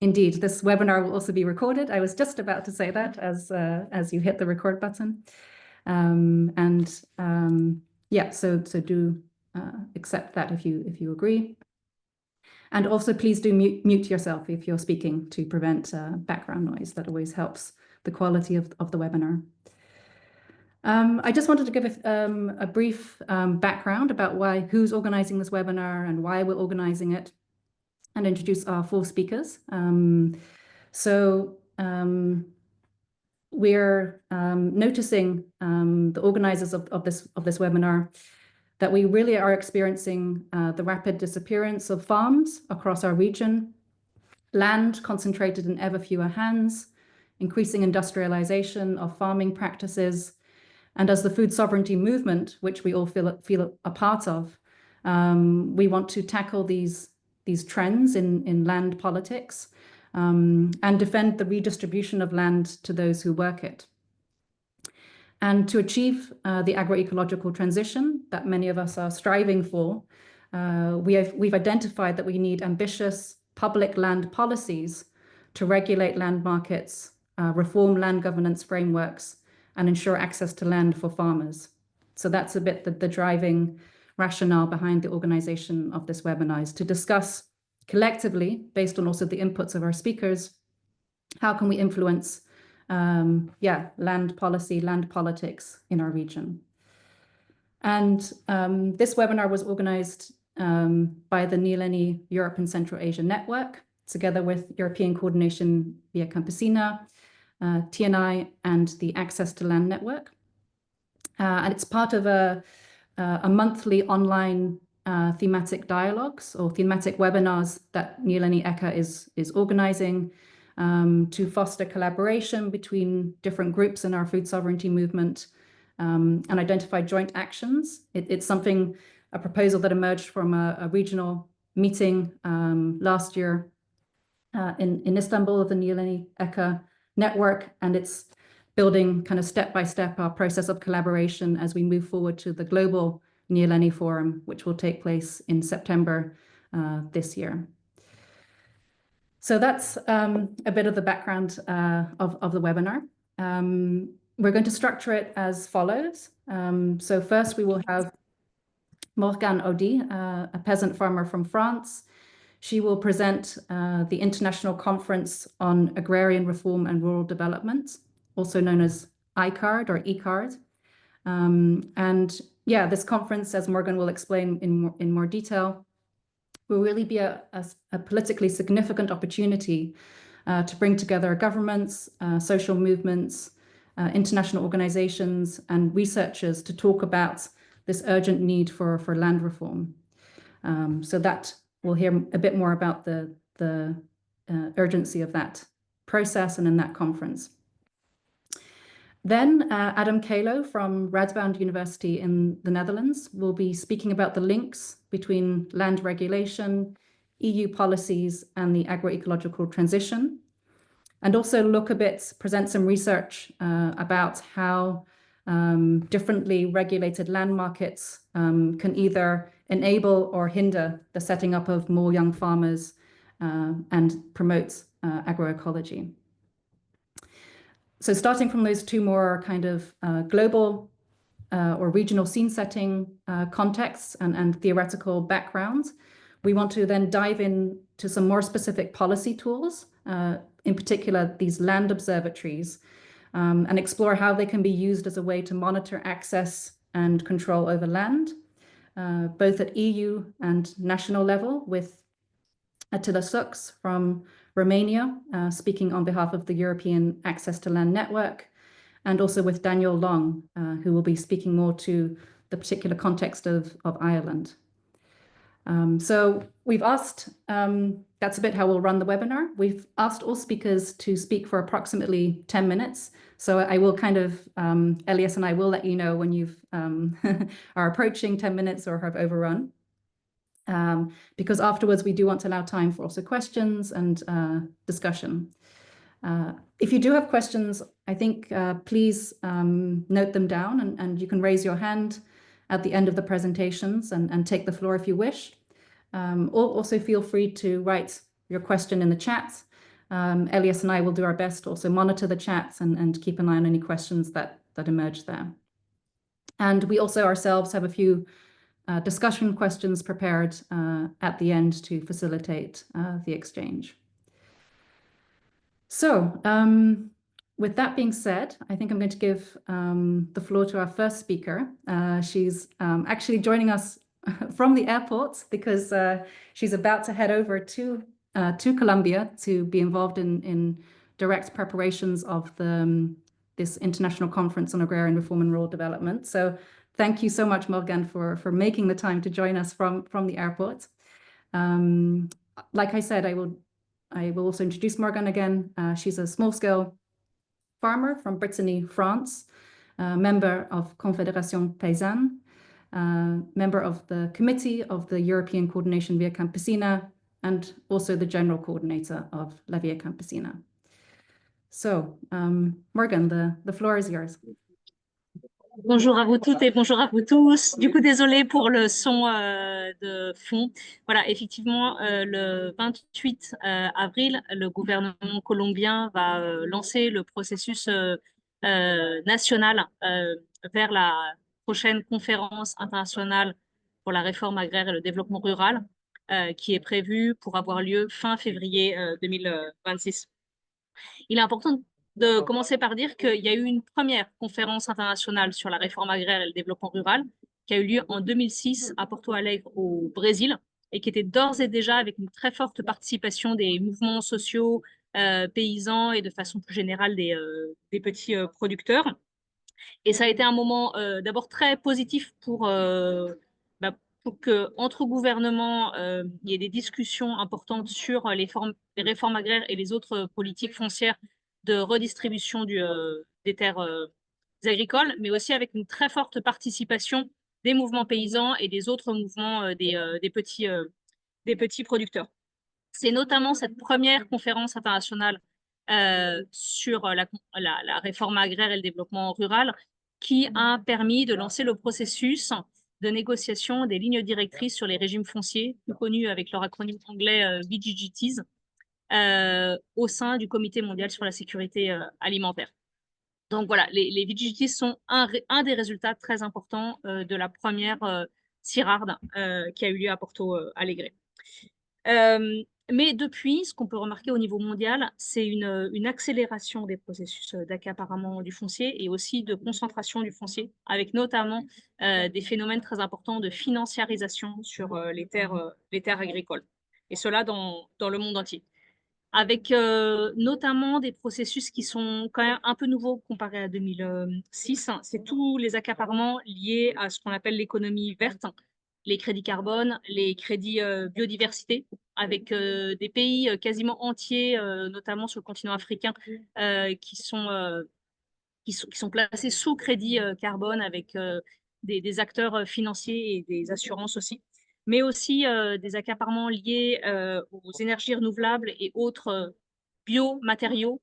Indeed, this webinar will also be recorded. I was just about to say that as you hit the record button. Yeah, so do accept that if you agree. And also please do mute yourself if you're speaking to prevent background noise. That always helps the quality of the webinar. I just wanted to give a brief background about who's organizing this webinar and why we're organizing it, and introduce our 4 speakers. We're noticing, the organizers of this webinar, that we really are experiencing the rapid disappearance of farms across our region, land concentrated in ever fewer hands, increasing industrialization of farming practices, and as the food sovereignty movement, which we all feel a part of, we want to tackle these trends in land politics and defend the redistribution of land to those who work it. And to achieve the agroecological transition that many of us are striving for, we've identified that we need ambitious public land policies to regulate land markets, reform land governance frameworks, and ensure access to land for farmers. So that's a bit the driving rationale behind the organization of this webinar, is to discuss collectively, based on also the inputs of our speakers, how can we influence land policy, land politics in our region. And this webinar was organized by the Nyéléni Europe and Central Asia Network, together with European Coordination Via Campesina, TNI, and the Access to Land Network. And it's part of a monthly online thematic dialogues or thematic webinars that Nyeleni ECA is organizing to foster collaboration between different groups in our food sovereignty movement and identify joint actions. It's a proposal that emerged from a regional meeting last year in Istanbul of the Nyeleni ECA network, and it's building kind of step-by-step our process of collaboration as we move forward to the global Nyéléni Forum, which will take place in September this year. So that's a bit of the background of the webinar. We're going to structure it as follows. So first we will have Morgane Audi, a peasant farmer from France. She will present the International Conference on Agrarian Reform and Rural Development, also known as ICARRD or ICARRD. And yeah, this conference, as Morgane will explain in more detail, will really be a politically significant opportunity to bring together governments, social movements, international organizations, and researchers to talk about this urgent need for land reform. So that we'll hear a bit more about the urgency of that process and in that conference. Then Adam Kalo from Radboud University in the Netherlands will be speaking about the links between land regulation, EU policies, and the agroecological transition, and also present some research about how differently regulated land markets can either enable or hinder the setting up of more young farmers and promote agroecology. So starting from those 2 more kind of global or regional scene setting contexts and theoretical backgrounds, we want to then dive into some more specific policy tools, in particular these land observatories, and explore how they can be used as a way to monitor access and control over land, both at EU and national level, with Attila Sux from Romania, speaking on behalf of the European Access to Land Network, and also with Daniel Long, who will be speaking more to the particular context of Ireland. So we've asked, that's a bit how we'll run the webinar. We've asked all speakers to speak for approximately 10 minutes. So I will kind of, Elias and I will let you know when you've are approaching 10 minutes or have overrun. Because afterwards we do want to allow time for also questions and discussion. If you do have questions, I think please note them down and you can raise your hand at the end of the presentations and take the floor if you wish. Or also feel free to write your question in the chat Elias and I will do our best to also monitor the chats and keep an eye on any questions that emerge there. And we also ourselves have a few discussion questions prepared at the end to facilitate the exchange. So with that being said, I think I'm going to give the floor to our first speaker. She's actually joining us from the airport because she's about to head over to Colombia to be involved in direct preparations of this International Conference on Agrarian Reform and Rural Development. So thank you so much, Morgan, for making the time to join us from the airport. Like I said, I will also introduce Morgan again. She's a small-scale farmer from Brittany, France, member of Confédération Paysanne, member of the Committee of the European Coordination Via Campesina, and also the General Coordinator of La Via Campesina. So, Morgan, the floor is yours. Bonjour à vous toutes et bonjour à vous tous. Du coup, désolée pour le son de fond. Voilà, effectivement, le 28 avril, le gouvernement colombien va lancer le processus national vers la prochaine conférence internationale pour la réforme agraire et le développement rural, qui est prévue pour avoir lieu fin février 2026. Il est important de commencer par dire qu'il y a eu une première conférence internationale sur la réforme agraire et le développement rural qui a eu lieu en 2006 à Porto Alegre au Brésil et qui était d'ores et déjà avec une très forte participation des mouvements sociaux, paysans et de façon plus générale des petits producteurs. Et ça a été un moment d'abord très positif pour qu'entre gouvernements, il y ait des discussions importantes sur les réformes agraires et les autres politiques foncières de redistribution des terres agricoles, mais aussi avec une très forte participation des mouvements paysans et des autres mouvements des petits producteurs. C'est notamment cette première conférence internationale sur la réforme agraire et le développement rural qui a permis de lancer le processus de négociation des lignes directrices sur les régimes fonciers, plus connus avec leur acronyme anglais VGGTs, au sein du Comité mondial sur la sécurité alimentaire. Donc voilà, les VGGTs sont un des résultats très importants de la première ICARRD qui a eu lieu à Porto Alegre. Mais depuis, ce qu'on peut remarquer au niveau mondial, c'est une accélération des processus d'accaparement du foncier et aussi de concentration du foncier, avec notamment des phénomènes très importants de financiarisation sur les terres agricoles, et cela dans le monde entier. Avec notamment des processus qui sont quand même un peu nouveaux comparés à 2006. C'est tous les accaparements liés à ce qu'on appelle l'économie verte, les crédits carbone, les crédits biodiversité, avec des pays quasiment entiers, notamment sur le continent africain, qui sont placés sous crédit carbone avec des acteurs financiers et des assurances aussi, mais aussi des accaparements liés aux énergies renouvelables et autres biomatériaux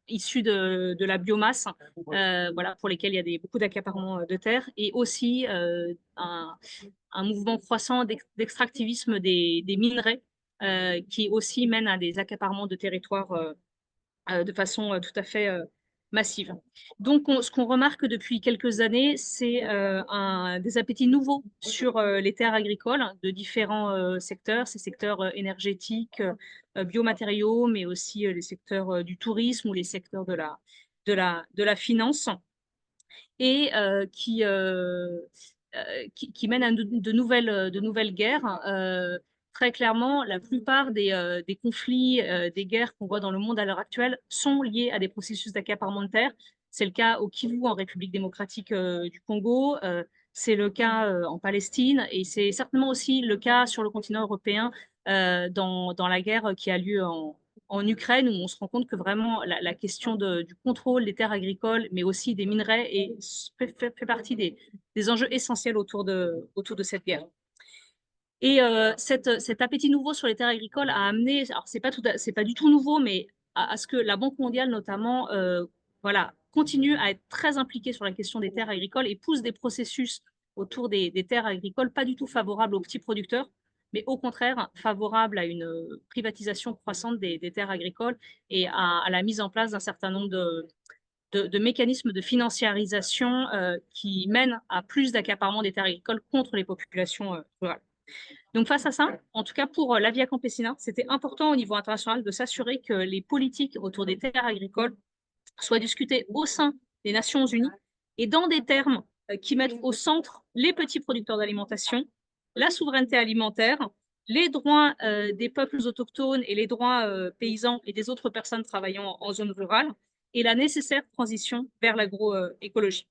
issus de la biomasse, voilà, pour lesquels il y a beaucoup d'accaparements de terre, et aussi un mouvement croissant d'extractivisme des minerais qui aussi mène à des accaparements de territoires de façon tout à fait massive. Donc, ce qu'on remarque depuis quelques années, c'est des appétits nouveaux sur les terres agricoles de différents secteurs, ces secteurs énergétiques, biomatériaux, mais aussi les secteurs du tourisme ou les secteurs de la finance, et qui mènent à de nouvelles guerres. Très clairement, la plupart des conflits, des guerres qu'on voit dans le monde à l'heure actuelle sont liés à des processus d'accaparement de terre. C'est le cas au Kivu, en République démocratique du Congo, c'est le cas en Palestine, et c'est certainement aussi le cas sur le continent européen dans la guerre qui a lieu en Ukraine, où on se rend compte que vraiment la question du contrôle des terres agricoles, mais aussi des minerais, fait partie des enjeux essentiels autour de cette guerre. Et cet appétit nouveau sur les terres agricoles a amené, alors c'est pas du tout nouveau, mais à ce que la Banque mondiale notamment voilà, continue à être très impliquée sur la question des terres agricoles et pousse des processus autour des terres agricoles pas du tout favorables aux petits producteurs, mais au contraire favorable à une privatisation croissante des terres agricoles et à la mise en place d'un certain nombre de mécanismes de financiarisation qui mènent à plus d'accaparement des terres agricoles contre les populations rurales. Donc face à ça, en tout cas pour la Via Campesina, c'était important au niveau international de s'assurer que les politiques autour des terres agricoles soient discutées au sein des Nations Unies et dans des termes qui mettent au centre les petits producteurs d'alimentation, la souveraineté alimentaire, les droits des peuples autochtones et les droits paysans et des autres personnes travaillant en zone rurale, et la nécessaire transition vers l'agroécologie.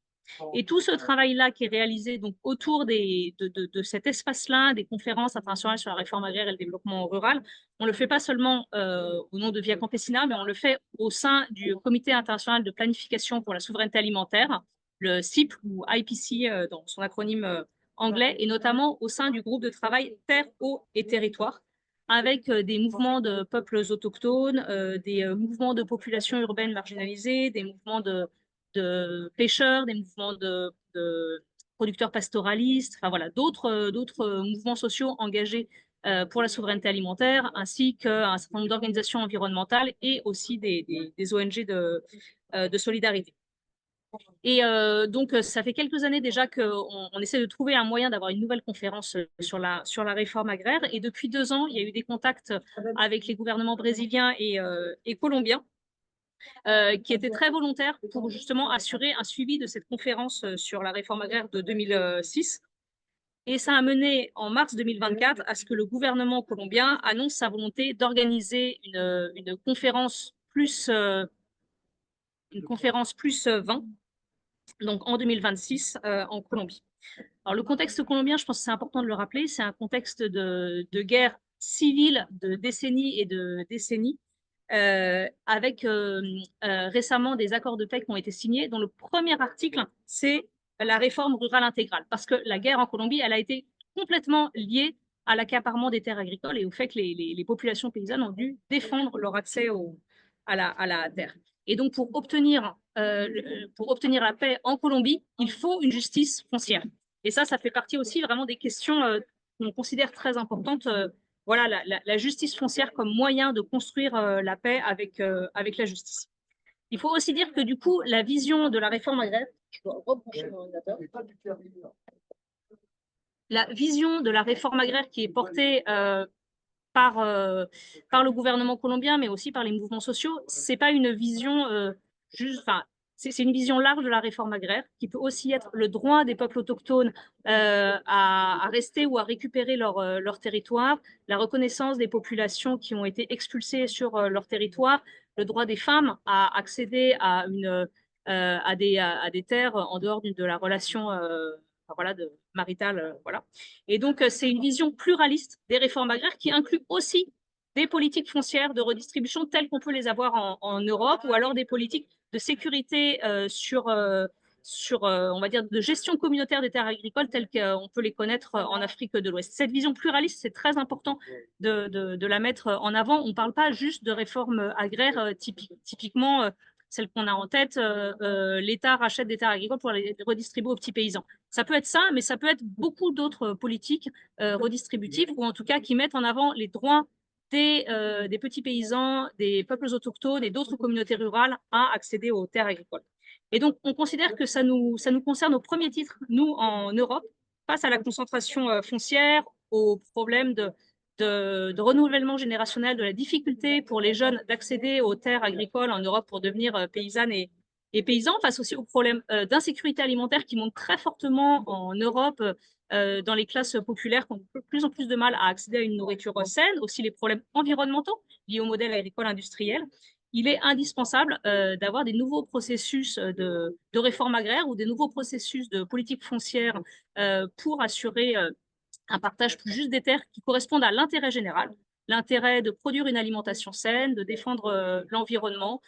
Et tout ce travail-là qui est réalisé donc autour de cet espace-là, des conférences internationales sur la réforme agraire et le développement rural, on ne le fait pas seulement au nom de Via Campesina, mais on le fait au sein du Comité international de planification pour la souveraineté alimentaire, le CIP ou IPC dans son acronyme anglais, et notamment au sein du groupe de travail Terre, eau et territoire, avec des mouvements de peuples autochtones, des mouvements de populations urbaines marginalisées, des mouvements de pêcheurs, des mouvements de producteurs pastoralistes, enfin voilà, d'autres mouvements sociaux engagés pour la souveraineté alimentaire, ainsi qu'un certain nombre d'organisations environnementales et aussi des ONG de solidarité. Et donc, ça fait quelques années déjà qu'on essaie de trouver un moyen d'avoir une nouvelle conférence sur la réforme agraire. Et depuis 2 ans, il y a eu des contacts avec les gouvernements brésiliens et colombiens qui étaient très volontaires pour justement assurer un suivi de cette conférence sur la réforme agraire de 2006. Et ça a mené en mars 2024 à ce que le gouvernement colombien annonce sa volonté d'organiser une conférence plus 20, donc en 2026 en Colombie. Alors le contexte colombien, je pense que c'est important de le rappeler, c'est un contexte de guerre civile de décennies et de décennies, avec récemment des accords de paix qui ont été signés, dont le premier article, c'est la réforme rurale intégrale, parce que la guerre en Colombie, elle a été complètement liée à l'accaparement des terres agricoles et au fait que les populations paysannes ont dû défendre leur accès à la terre. Et donc, pour obtenir la paix en Colombie, il faut une justice foncière. Et ça fait partie aussi vraiment des questions qu'on considère très importantes. Voilà, la justice foncière comme moyen de construire la paix avec la justice. Il faut aussi dire que du coup, la vision de la réforme agraire, je dois rebrancher mon ordinateur. La vision de la réforme agraire qui est portée par le gouvernement colombien, mais aussi par les mouvements sociaux, c'est pas une vision juste, enfin, c'est une vision large de la réforme agraire qui peut aussi être le droit des peuples autochtones à rester ou à récupérer leur territoire, la reconnaissance des populations qui ont été expulsées sur leur territoire, le droit des femmes à accéder à des terres en dehors de la relation voilà, maritale. Voilà. Et donc, c'est une vision pluraliste des réformes agraires qui inclut aussi des politiques foncières de redistribution telles qu'on peut les avoir en Europe, ou alors des politiques de sécurité on va dire, de gestion communautaire des terres agricoles telles qu'on peut les connaître en Afrique de l'Ouest. Cette vision pluraliste, c'est très important de la mettre en avant. On ne parle pas juste de réforme agraire typiquement celle qu'on a en tête, l'État rachète des terres agricoles pour les redistribuer aux petits paysans. Ça peut être ça, mais ça peut être beaucoup d'autres politiques redistributives, ou en tout cas qui mettent en avant les droits des petits paysans, des peuples autochtones et d'autres communautés rurales à accéder aux terres agricoles. Et donc, on considère que ça nous concerne au premier titre, nous, en Europe, face à la concentration foncière, aux problèmes de renouvellement générationnel, de la difficulté pour les jeunes d'accéder aux terres agricoles en Europe pour devenir paysannes et paysans, face aussi aux problèmes d'insécurité alimentaire qui montent très fortement en Europe dans les classes populaires qui ont de plus en plus de mal à accéder à une nourriture saine, aussi les problèmes environnementaux liés au modèle agricole industriel. Il est indispensable d'avoir des nouveaux processus de réforme agraire ou des nouveaux processus de politique foncière pour assurer un partage plus juste des terres qui correspondent à l'intérêt général, l'intérêt de produire une alimentation saine, de défendre l'environnement.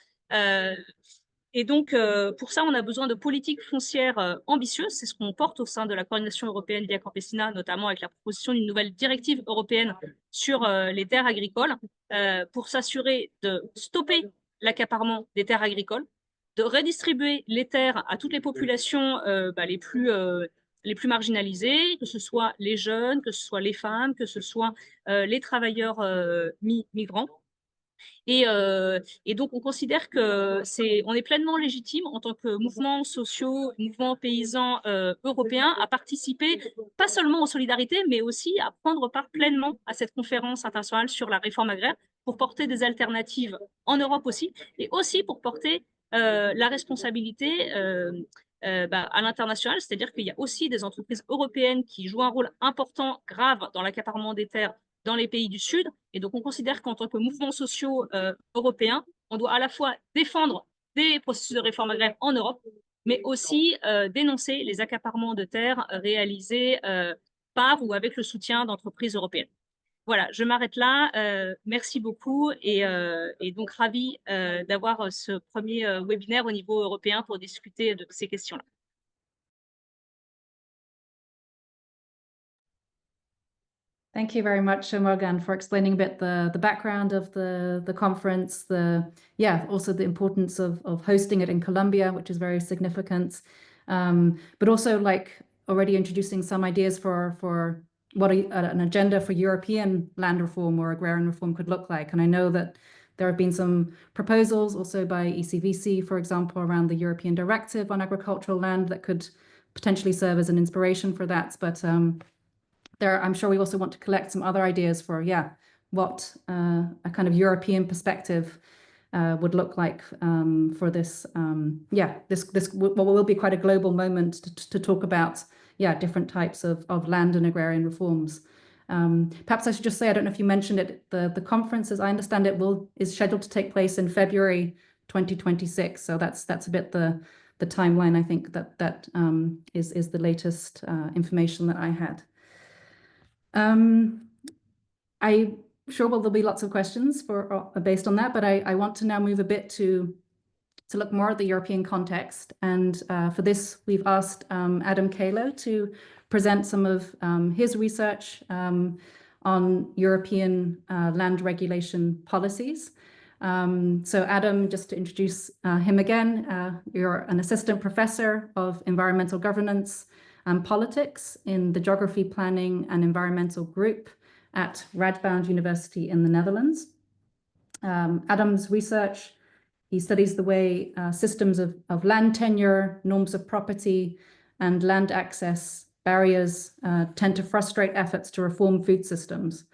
Et donc, pour ça, on a besoin de politiques foncières ambitieuses. C'est ce qu'on porte au sein de la coordination européenne Via Campesina, notamment avec la proposition d'une nouvelle directive européenne sur les terres agricoles, pour s'assurer de stopper l'accaparement des terres agricoles, de redistribuer les terres à toutes les populations les plus marginalisés, que ce soit les jeunes, que ce soit les femmes, que ce soit les travailleurs migrants. Et donc, on considère que on est pleinement légitime en tant que mouvement sociaux, mouvement paysan européen à participer pas seulement aux solidarités, mais aussi à prendre part pleinement à cette conférence internationale sur la réforme agraire pour porter des alternatives en Europe aussi, et aussi pour porter la responsabilité à l'international, c'est-à-dire qu'il y a aussi des entreprises européennes qui jouent un rôle important, grave, dans l'accaparement des terres dans les pays du Sud. Et donc, on considère qu'en tant que mouvement sociaux européen, on doit à la fois défendre des processus de réforme agraire en Europe, mais aussi dénoncer les accaparements de terres réalisés par ou avec le soutien d'entreprises européennes. Voilà, je m'arrête là. Merci beaucoup et donc ravi d'avoir ce premier webinaire au niveau européen pour discuter de ces questions-là. Thank you very much, Morgan, for explaining a bit the background of the conference, also the importance of hosting it in Colombia, which is very significant, but also like already introducing some ideas for what an agenda for European land reform or agrarian reform could look like. And I know that there have been some proposals also by ECVC, for example, around the European Directive on Agricultural Land that could potentially serve as an inspiration for that. But I'm sure we also want to collect some other ideas for, what a kind of European perspective would look like for this, this what will be quite a global moment to talk about, different types of land and agrarian reforms. Perhaps I should just say, I don't know if you mentioned it, the conference, as I understand it, is scheduled to take place in February 2026. So that's a bit the timeline. I think that is the latest information that I had. I'm sure there'll be lots of questions based on that, but I want to now move a bit to look more at the European context. And for this, we've asked Adam Kalo to present some of his research on European land regulation policies. So Adam, just to introduce him again, you're an assistant professor of environmental governance and politics in the Geography, Planning and Environmental Group at Radboud University in the Netherlands. Adam's research, he studies the way systems of land tenure, norms of property, and land access barriers tend to frustrate efforts to reform food systems.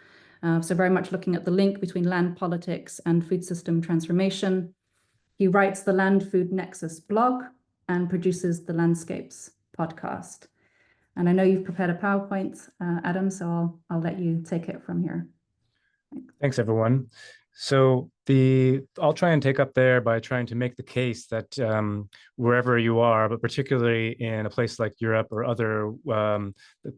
So very much looking at the link between land politics and food system transformation. He writes the Land Food Nexus blog and produces the Landscapes podcast. And I know you've prepared a PowerPoint, Adam, so I'll let you take it from here. Thanks, everyone. So I'll try and take up there by trying to make the case that wherever you are, but particularly in a place like Europe or other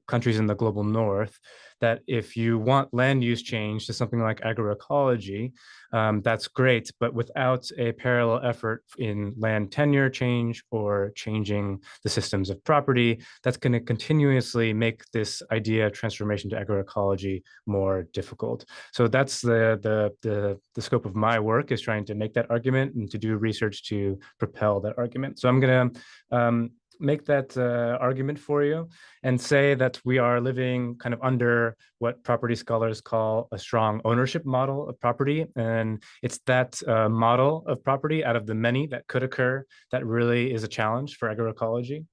countries in the global north, that if you want land use change to something like agroecology, that's great, but without a parallel effort in land tenure change or changing the systems of property, that's going to continuously make this idea of transformation to agroecology more difficult. So that's the scope of my work, is trying to make that argument and to do research to propel that argument. So I'm going to make that argument for you and say that we are living kind of under what property scholars call a strong ownership model of property. And it's that model of property out of the many that could occur that really is a challenge for agroecology.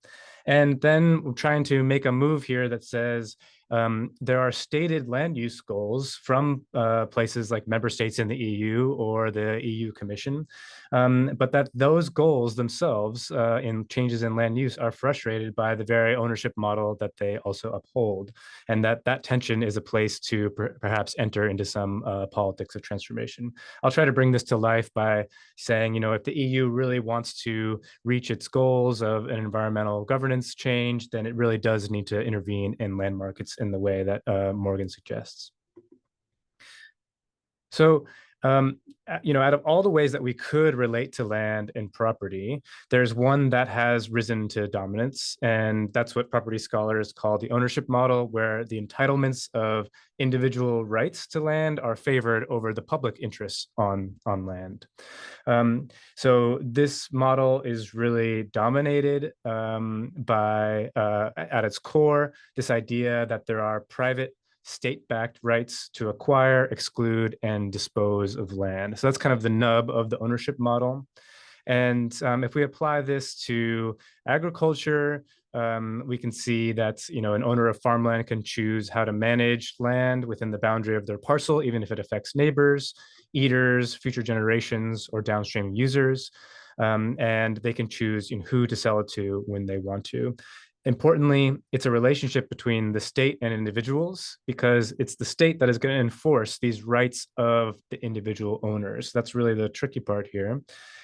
And then we're trying to make a move here that says there are stated land use goals from places like member states in the EU or the EU Commission, but that those goals themselves in changes in land use are frustrated by the very ownership model that they also uphold. And that tension is a place to perhaps enter into some politics of transformation. I'll try to bring this to life by saying, if the EU really wants to reach its goals of an environmental governance change, then it really does need to intervene in land markets in the way that Morgan suggests. So Out of all the ways that we could relate to land and property, there's one that has risen to dominance, and that's what property scholars call the ownership model, where the entitlements of individual rights to land are favored over the public interests on land. So this model is really dominated by, at its core, this idea that there are private state-backed rights to acquire, exclude, and dispose of land. So that's kind of the nub of the ownership model. And if we apply this to agriculture, we can see that an owner of farmland can choose how to manage land within the boundary of their parcel, even if it affects neighbors, eaters, future generations, or downstream users. And they can choose who to sell it to when they want to. Importantly, it's a relationship between the state and individuals, because it's the state that is going to enforce these rights of the individual owners. That's really the tricky part here.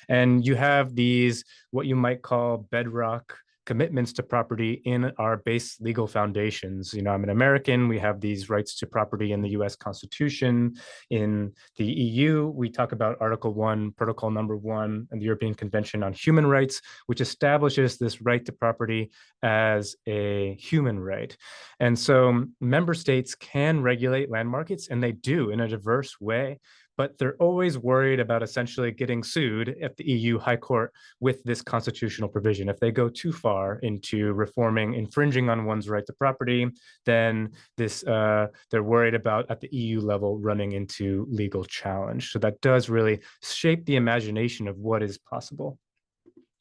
And you have these, what you might call bedrock commitments to property in our base legal foundations. I'm an American. We have these rights to property in the US Constitution. In the EU, we talk about Article 1, Protocol number 1, and the European Convention on Human Rights, which establishes this right to property as a human right. And so member states can regulate land markets, and they do in a diverse way, but they're always worried about essentially getting sued at the EU High Court with this constitutional provision. If they go too far into infringing on one's right to property, then they're worried about at the EU level running into legal challenge. So that does really shape the imagination of what is possible.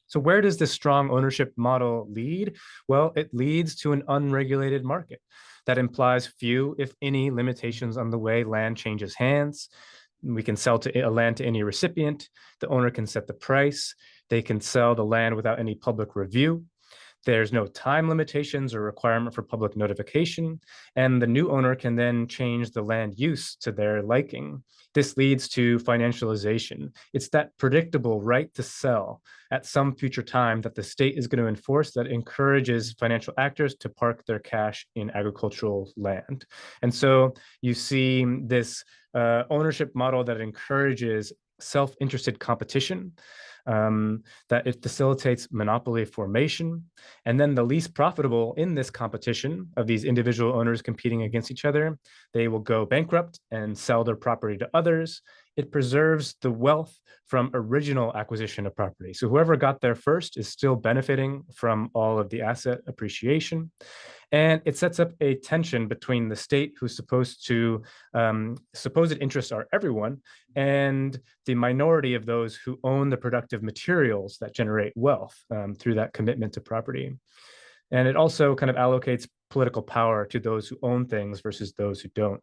So where does this strong ownership model lead? Well, it leads to an unregulated market that implies few, if any, limitations on the way land changes hands. We can sell land to any recipient. The owner can set the price. They can sell the land without any public review. There's no time limitations or requirement for public notification, and the new owner can then change the land use to their liking. This leads to financialization. It's that predictable right to sell at some future time that the state is going to enforce that encourages financial actors to park their cash in agricultural land. And so you see this ownership model that encourages self-interested competition, that it facilitates monopoly formation. And then the least profitable in this competition of these individual owners competing against each other, they will go bankrupt and sell their property to others. It preserves the wealth from original acquisition of property. So whoever got there first is still benefiting from all of the asset appreciation. And it sets up a tension between the state, who's supposed interests are everyone, and the minority of those who own the productive materials that generate wealth through that commitment to property. And it also kind of allocates political power to those who own things versus those who don't.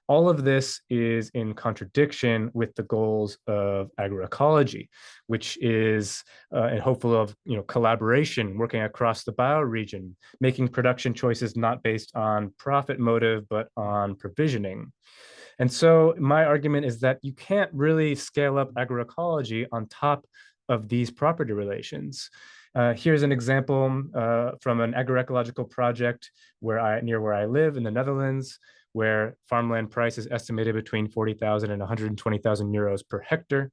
All of this is in contradiction with the goals of agroecology, which is hopeful of collaboration, working across the bioregion, making production choices not based on profit motive, but on provisioning. And so my argument is that you can't really scale up agroecology on top of these property relations. Here's an example from an agroecological project near where I live in the Netherlands, where farmland price is estimated between 40,000 and 120,000 euros per hectare.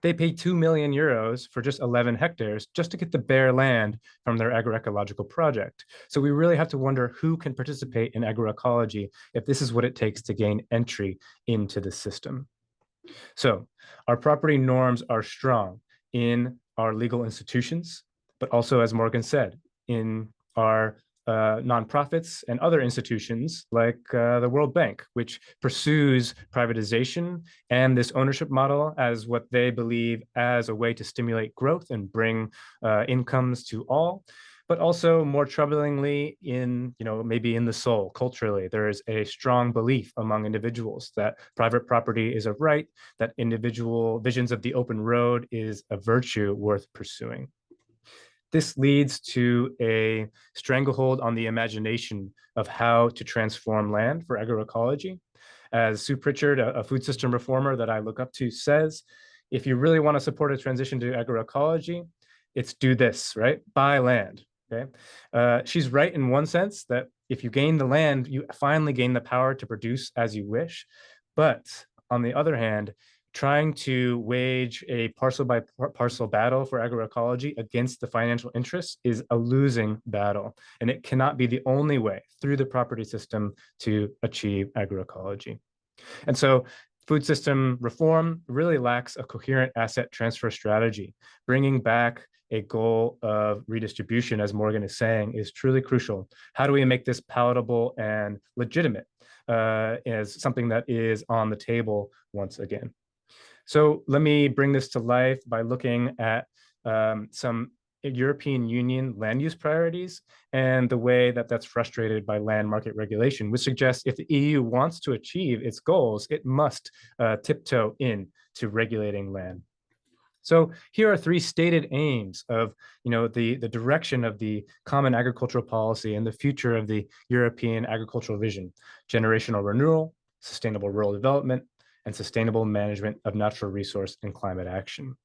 They pay 2 million euros for just 11 hectares just to get the bare land from their agroecological project. So we really have to wonder who can participate in agroecology if this is what it takes to gain entry into the system. So our property norms are strong in our legal institutions, but also, as Morgan said, in our nonprofits and other institutions like the World Bank, which pursues privatization and this ownership model as what they believe as a way to stimulate growth and bring incomes to all. But also, more troublingly, maybe in the soul, culturally, there is a strong belief among individuals that private property is a right, that individual visions of the open road is a virtue worth pursuing. This leads to a stranglehold on the imagination of how to transform land for agroecology. As Sue Pritchard, a food system reformer that I look up to, says, if you really want to support a transition to agroecology, it's do this, right? Buy land, okay? She's right in one sense that if you gain the land, you finally gain the power to produce as you wish. But on the other hand, trying to wage a parcel by parcel battle for agroecology against the financial interests is a losing battle, and it cannot be the only way through the property system to achieve agroecology. And so food system reform really lacks a coherent asset transfer strategy. Bringing back a goal of redistribution, as Morgan is saying, is truly crucial. How do we make this palatable and legitimate as something that is on the table once again? So let me bring this to life by looking at some European Union land use priorities and the way that that's frustrated by land market regulation, which suggests if the EU wants to achieve its goals, it must tiptoe in to regulating land. So here are three stated aims of the direction of the common agricultural policy and the future of the European agricultural vision: generational renewal, sustainable rural development, and sustainable management of natural resource and climate action.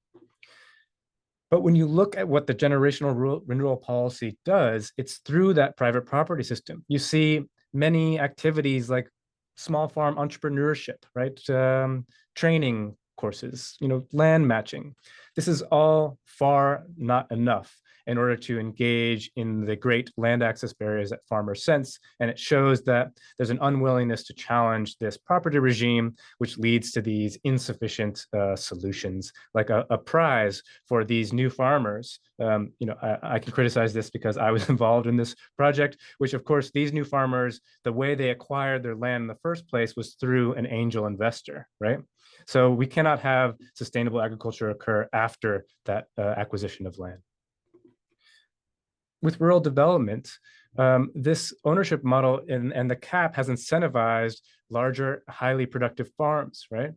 But when you look at what the generational renewal policy does, it's through that private property system. You see many activities like small farm entrepreneurship, right? Training courses, land matching. This is all far not enough in order to engage in the great land access barriers that farmers sense. And it shows that there's an unwillingness to challenge this property regime, which leads to these insufficient solutions, like a prize for these new farmers. I can criticize this because I was involved in this project, which of course, these new farmers, the way they acquired their land in the first place was through an angel investor, right? So we cannot have sustainable agriculture occur after that acquisition of land. With rural development, this ownership model and the cap has incentivized larger, highly productive farms, right?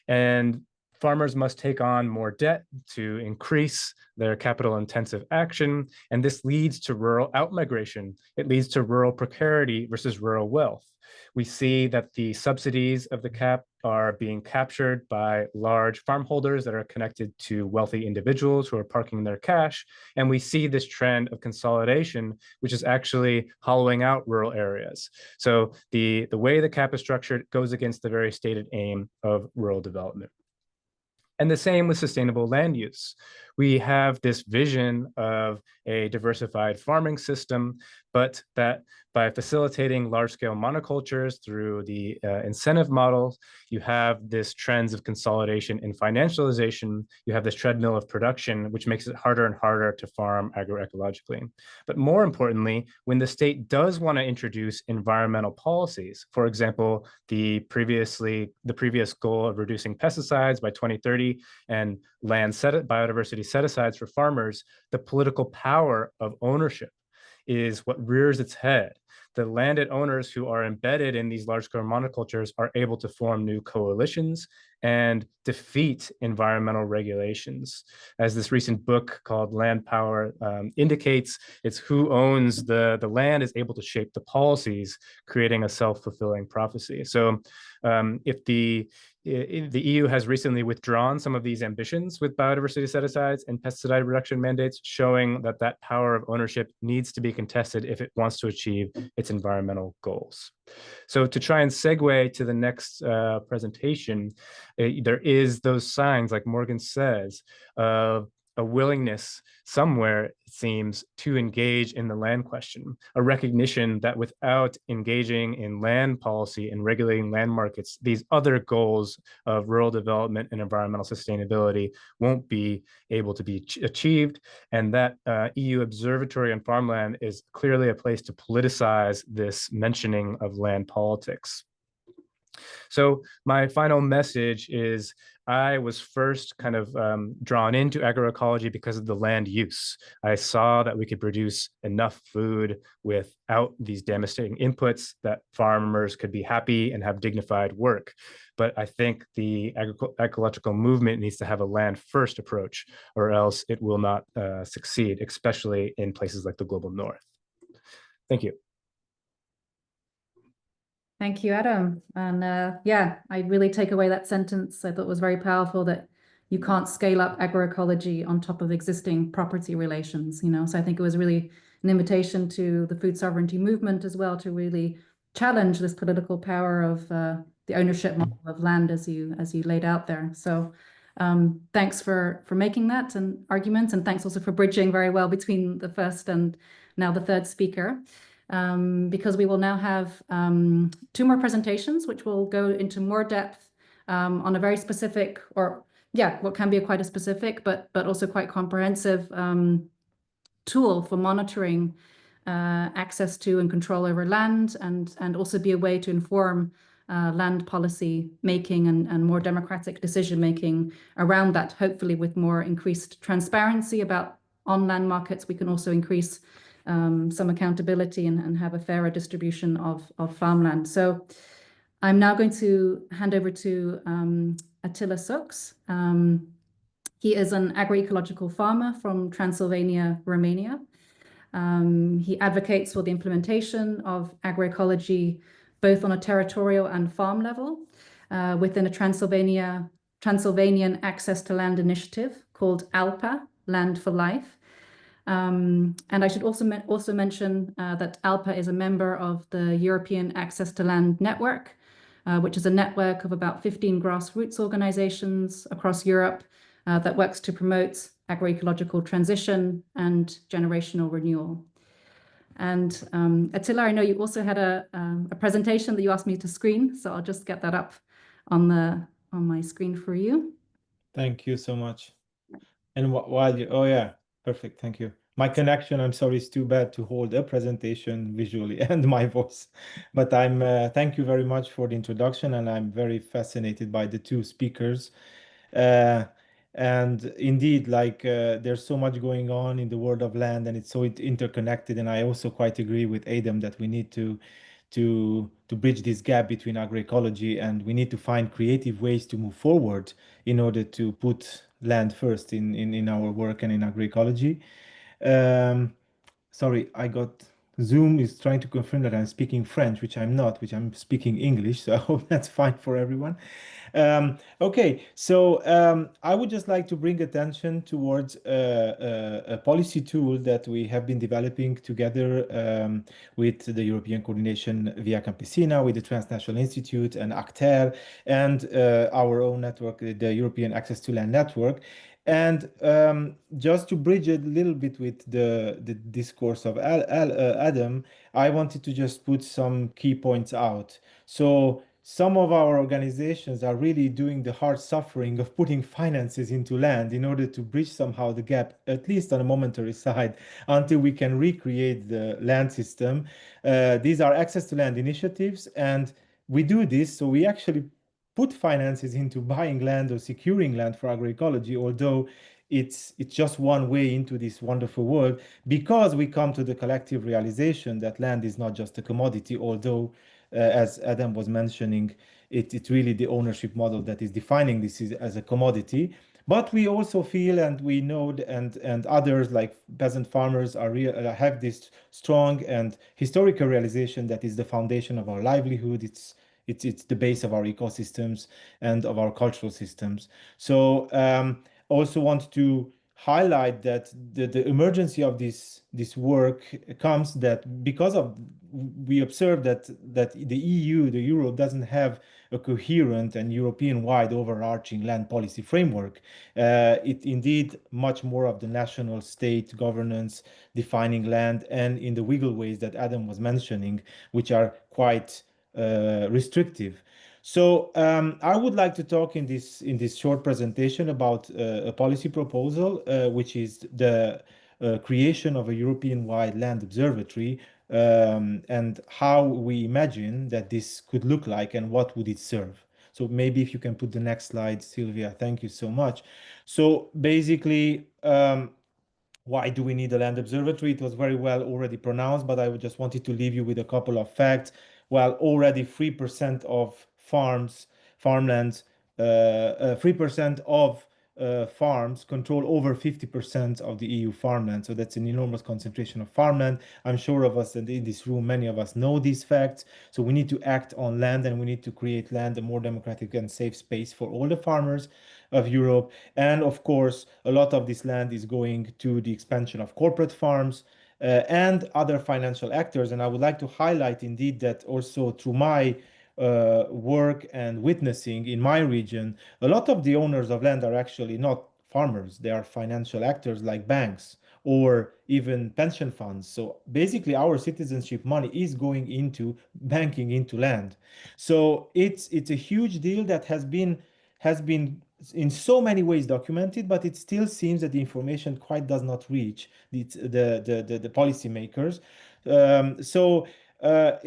And farmers must take on more debt to increase their capital intensive action. And this leads to rural outmigration. It leads to rural precarity versus rural wealth. We see that the subsidies of the cap are being captured by large farm holders that are connected to wealthy individuals who are parking their cash. And we see this trend of consolidation, which is actually hollowing out rural areas. So the way the cap is structured goes against the very stated aim of rural development. And the same with sustainable land use. We have this vision of a diversified farming system, but that by facilitating large-scale monocultures through the incentive models, you have this trends of consolidation and financialization. You have this treadmill of production, which makes it harder and harder to farm agroecologically. But more importantly, when the state does want to introduce environmental policies, for example, the previous goal of reducing pesticides by 2030 and biodiversity set-asides for farmers, the political power of ownership is what rears its head. The landed owners who are embedded in these large-scale monocultures are able to form new coalitions and defeat environmental regulations. As this recent book called Land Power indicates, it's who owns the land is able to shape the policies, creating a self-fulfilling prophecy. So if the EU has recently withdrawn some of these ambitions with biodiversity set-asides and pesticide reduction mandates, showing that that power of ownership needs to be contested if it wants to achieve its environmental goals. So to try and segue to the next presentation, there is those signs, like Morgan says, of a willingness somewhere, it seems, to engage in the land question, a recognition that without engaging in land policy and regulating land markets, these other goals of rural development and environmental sustainability won't be able to be achieved. And that EU observatory on farmland is clearly a place to politicize this mentioning of land politics. So my final message is, I was first kind of drawn into agroecology because of the land use. I saw that we could produce enough food without these devastating inputs that farmers could be happy and have dignified work. But I think the ecological movement needs to have a land first approach, or else it will not succeed, especially in places like the global north. Thank you. Thank you, Adam. And yeah, I really take away that sentence. I thought it was very powerful, that you can't scale up agroecology on top of existing property relations, So I think it was really an invitation to the food sovereignty movement as well to really challenge this political power of the ownership model of land as you laid out there. So thanks for making that an argument, and thanks also for bridging very well between the first and now the third speaker, because we will now have 2 more presentations, which will go into more depth on a very specific, or what can be quite a specific, but also quite comprehensive tool for monitoring access to and control over land, and also be a way to inform land policy making and more democratic decision making around that. Hopefully, with more increased transparency about on land markets, we can also increase some accountability and have a fairer distribution of farmland. So I'm now going to hand over to Attila Sux. He is an agroecological farmer from Transylvania, Romania. He advocates for the implementation of agroecology both on a territorial and farm level within a Transylvanian Access to Land initiative called ALPA, Land for Life. And I should also mention that ALPA is a member of the European Access to Land Network, which is a network of about 15 grassroots organizations across Europe that works to promote agroecological transition and generational renewal. And Attila, I know you also had a presentation that you asked me to screen, so I'll just get that up on my screen for you. Thank you so much. And while you, oh yeah, perfect, thank you. My connection, I'm sorry, is too bad to hold a presentation visually and my voice, but thank you very much for the introduction, and I'm very fascinated by the 2 speakers. And indeed, like there's so much going on in the world of land, and it's so interconnected. And I also quite agree with Adam that we need to bridge this gap between agroecology, and we need to find creative ways to move forward in order to put land first in our work and in agroecology. Sorry, I got Zoom is trying to confirm that I'm speaking French, which I'm not, which I'm speaking English. So I hope that's fine for everyone. Okay, so I would just like to bring attention towards a policy tool that we have been developing together with the European Coordination Via Campesina, with the Transnational Institute and ICARRD, and our own network, the European Access to Land Network. And just to bridge a little bit with the discourse of Adam, I wanted to just put some key points out. So some of our organizations are really doing the hard suffering of putting finances into land in order to bridge somehow the gap, at least on a momentary side, until we can recreate the land system. These are access to land initiatives, and we do this, so we actually put finances into buying land or securing land for agroecology, although it's just one way into this wonderful world, because we come to the collective realization that land is not just a commodity, although as Adam was mentioning, it's really the ownership model that is defining this as a commodity. But we also feel, and we know, and others like peasant farmers have this strong and historical realization that is the foundation of our livelihood. It's the base of our ecosystems and of our cultural systems. So also want to highlight that the emergency of this work comes that because of we observe that the EU, the Europe, doesn't have a coherent and European-wide overarching land policy framework. It indeed much more of the national state governance defining land, and in the wiggle ways that Adam was mentioning, which are quite restrictive. So I would like to talk in this short presentation about a policy proposal, which is the creation of a European-wide land observatory, and how we imagine that this could look like and what would it serve. So maybe if you can put the next slide, Sylvia, thank you so much. So basically, why do we need a land observatory? It was very well already pronounced, but I just wanted to leave you with a couple of facts. Well, already 3% of farmlands, 3% of farms control over 50% of the EU farmland. So that's an enormous concentration of farmland. I'm sure of us and in this room, many of us know these facts. So we need to act on land, and we need to create land, a more democratic and safe space for all the farmers of Europe. And of course, a lot of this land is going to the expansion of corporate farms, and other financial actors. And I would like to highlight indeed that also through my work and witnessing in my region, a lot of the owners of land are actually not farmers. They are financial actors like banks or even pension funds. So basically our citizenship money is going into banking into land. So it's a huge deal that has been in so many ways documented, but it still seems that the information quite does not reach the policymakers.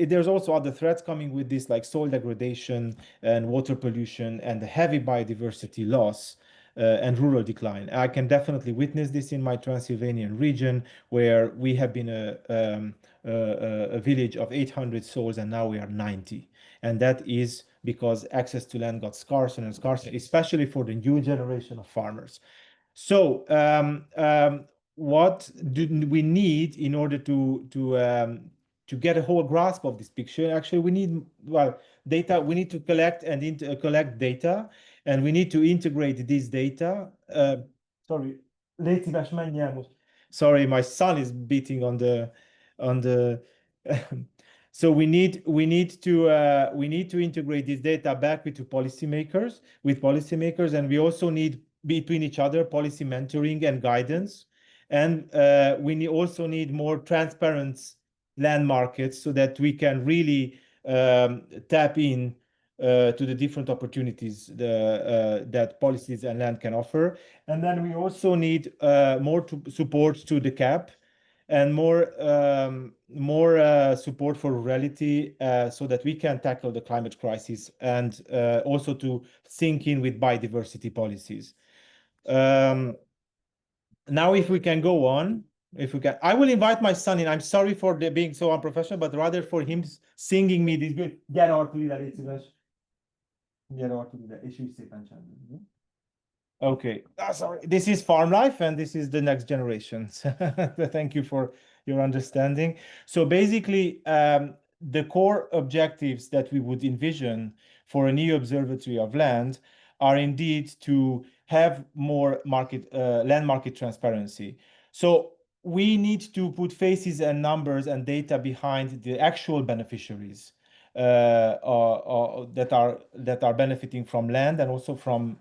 There's also other threats coming with this, like soil degradation and water pollution and the heavy biodiversity loss. And rural decline. I can definitely witness this in my Transylvanian region, where we have been a village of 800 souls, and now we are 90. And that is because access to land got scarcer and scarcer, especially for the new generation of farmers. So, what do we need in order to get a whole grasp of this picture? Actually, we need, well, data. We need to collect and collect data, and we need to integrate this data. Sorry, sorry, my son is beating on the. So we need to integrate this data back with policymakers, and we also need between each other policy mentoring and guidance, and we also need more transparent land markets so that we can really tap in to the different opportunities that policies and land can offer. And then we also need more support to the CAP and more support for rurality so that we can tackle the climate crisis, and also to sync in with biodiversity policies. Now, if we can go on, I will invite my son in. I'm sorry for being so unprofessional, but rather for him singing me this good. Okay, sorry. This is farm life, and this is the next generation. Thank you for your understanding. So basically, the core objectives that we would envision for a new observatory of land are indeed to have more land market transparency. So we need to put faces and numbers and data behind the actual beneficiaries that are benefiting from land and also from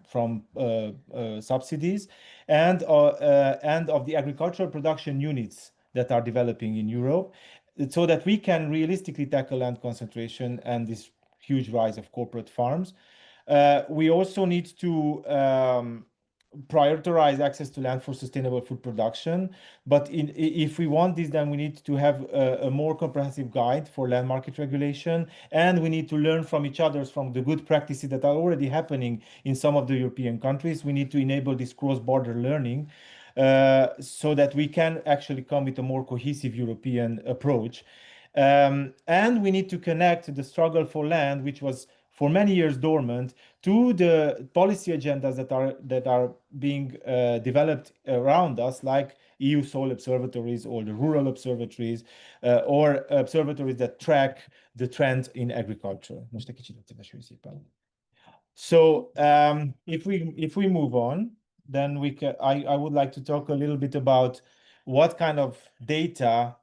subsidies, and of the agricultural production units that are developing in Europe, so that we can realistically tackle land concentration and this huge rise of corporate farms. We also need to prioritize access to land for sustainable food production. But if we want this, then we need to have a more comprehensive guide for land market regulation, and we need to learn from each other, from the good practices that are already happening in some of the European countries. We need to enable this cross-border learning so that we can actually come with a more cohesive European approach. And we need to connect the struggle for land, which was for many years dormant, to the policy agendas that are being developed around us, like EU soil observatories or the rural observatories, or observatories that track the trends in agriculture. So if we move on, then I would like to talk a little bit about what kind of data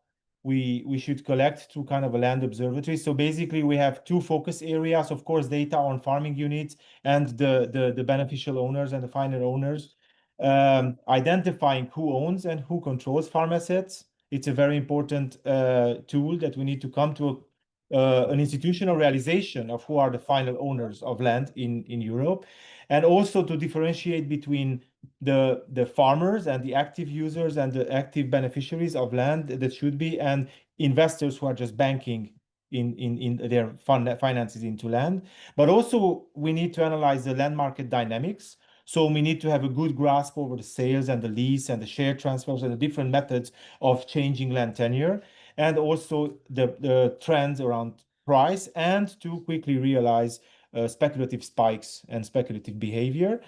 we should collect through kind of a land observatory. So basically we have two focus areas, of course, data on farming units and the beneficial owners and the final owners, identifying who owns and who controls farm assets. It's a very important tool that we need to come to an institutional realization of who are the final owners of land in Europe, and also to differentiate between the farmers and the active users and the active beneficiaries of land that should be, and investors who are just banking in their finances into land. But also we need to analyze the land market dynamics. So we need to have a good grasp over the sales and the lease and the share transfers and the different methods of changing land tenure, and also the trends around price, and to quickly realize speculative spikes and speculative behavior.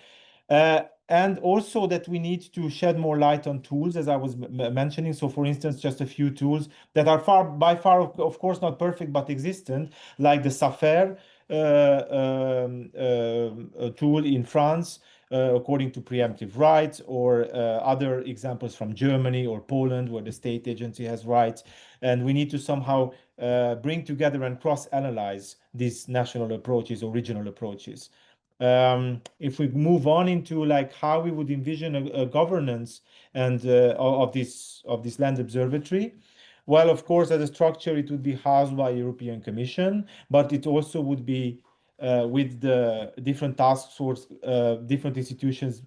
And also that we need to shed more light on tools, as I was mentioning. So for instance, just a few tools that are by far, of course, not perfect, but existent, like the SAFER tool in France, according to preemptive rights, or other examples from Germany or Poland where the state agency has rights. And we need to somehow bring together and cross-analyze these national approaches or regional approaches. If we move on into like how we would envision a governance and of this land observatory, well, of course, as a structure, it would be housed by European Commission, but it also would be with the different task force, different institutions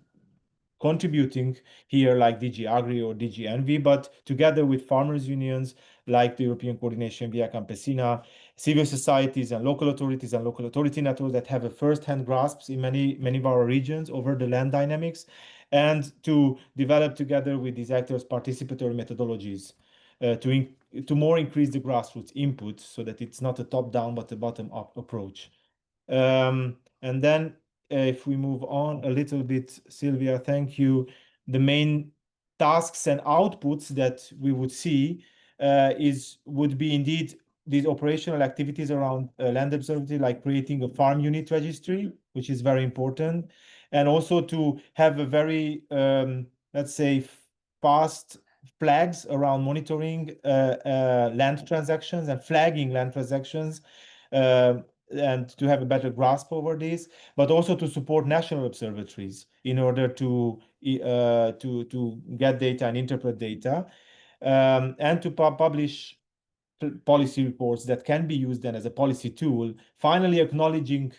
contributing here, like DG Agri or DG Envy, but together with farmers' unions like the European Coordination Via Campesina, civil societies and local authorities and local authority networks that have a first-hand grasp in many of our regions over the land dynamics, and to develop together with these actors participatory methodologies to more increase the grassroots input, so that it's not a top-down but a bottom-up approach. And then if we move on a little bit, Sylvia, thank you. The main tasks and outputs that we would see would be indeed these operational activities around land observatory, like creating a farm unit registry, which is very important, and also to have a very, let's say, fast flags around monitoring land transactions and flagging land transactions, and to have a better grasp over this, but also to support national observatories in order to get data and interpret data, and to publish policy reports that can be used then as a policy tool, finally acknowledging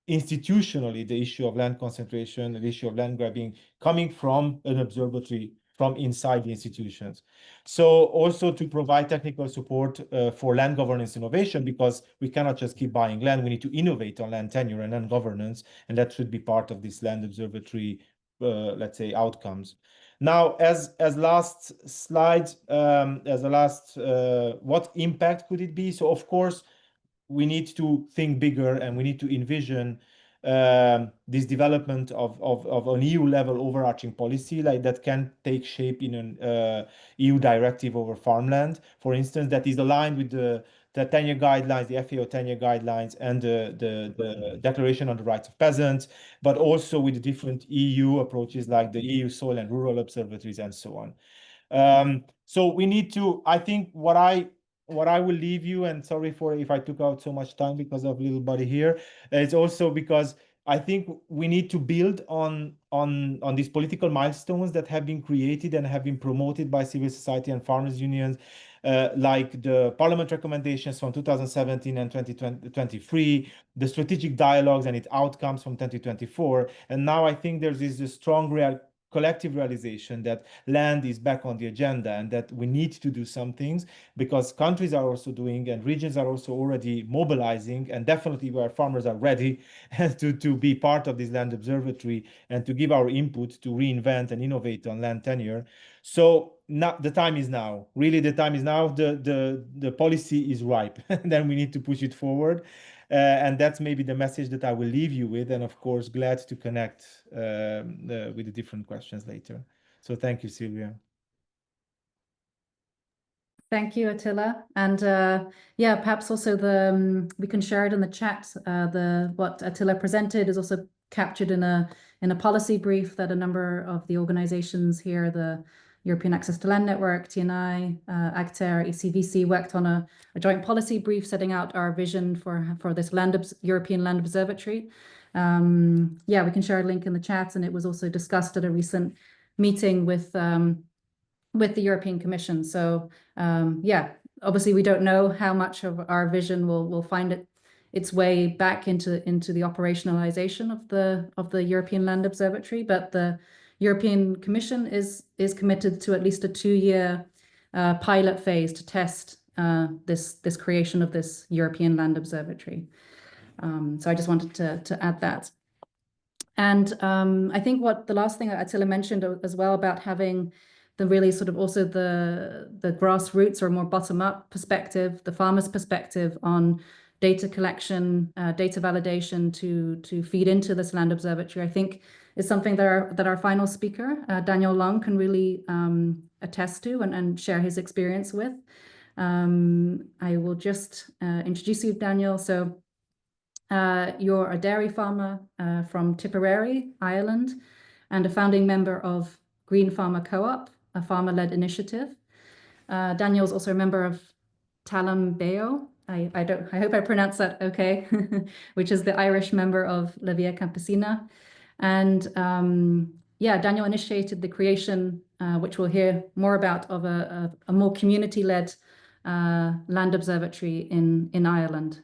institutionally the issue of land concentration, the issue of land grabbing, coming from an observatory from inside the institutions. So also to provide technical support for land governance innovation, because we cannot just keep buying land. We need to innovate on land tenure and land governance, and that should be part of this land observatory, let's say, outcomes. Now, as last slide, what impact could it be? So of course, we need to think bigger, and we need to envision this development of an EU level overarching policy, like that can take shape in an EU directive over farmland, for instance, that is aligned with the 10-year guidelines, the FAO 10-year guidelines, and the Declaration on the Rights of Peasants, but also with different EU approaches like the EU Soil and Rural Observatories and so on. So we need to, I think what I will leave you, and sorry for if I took out so much time because of little buddy here, it's also because I think we need to build on these political milestones that have been created and have been promoted by civil society and farmers unions, like the Parliament recommendations from 2017 and 2023, the strategic dialogues and its outcomes from 2024. And now I think there's this strong collective realization that land is back on the agenda, and that we need to do some things, because countries are also doing and regions are also already mobilizing, and definitely where farmers are ready to be part of this land observatory and to give our input to reinvent and innovate on land tenure. So now the time is now. Really, the time is now. The policy is ripe. Then we need to push it forward. And that's maybe the message that I will leave you with. And of course, glad to connect with the different questions later. So thank you, Sylvia. Thank you, Attila. And yeah, perhaps also we can share it in the chat. What Attila presented is also captured in a policy brief that a number of the organizations here, the European Access to Land Network, TNI, ACTER, ECVC, worked on a joint policy brief setting out our vision for this European Land Observatory. Yeah, we can share a link in the chat, and it was also discussed at a recent meeting with the European Commission. So yeah, obviously we don't know how much of our vision will find its way back into the operationalization of the European Land Observatory, but the European Commission is committed to at least a 2-year pilot phase to test this creation of this European Land Observatory. So I just wanted to add that. And I think the last thing that Attila mentioned as well about having the really sort of also the grassroots or more bottom-up perspective, the farmer's perspective on data collection, data validation to feed into this land observatory, I think is something that our final speaker, Daniel Long, can really attest to and share his experience with. I will just introduce you, Daniel. So You're a dairy farmer from Tipperary, Ireland, and a founding member of Green Farmer Co-op, a farmer-led initiative. Daniel's also a member of Talam Beo. I hope I pronounced that okay, which is the Irish member of La Via Campesina. And yeah, Daniel initiated the creation, which we'll hear more about, of a more community-led land observatory in Ireland.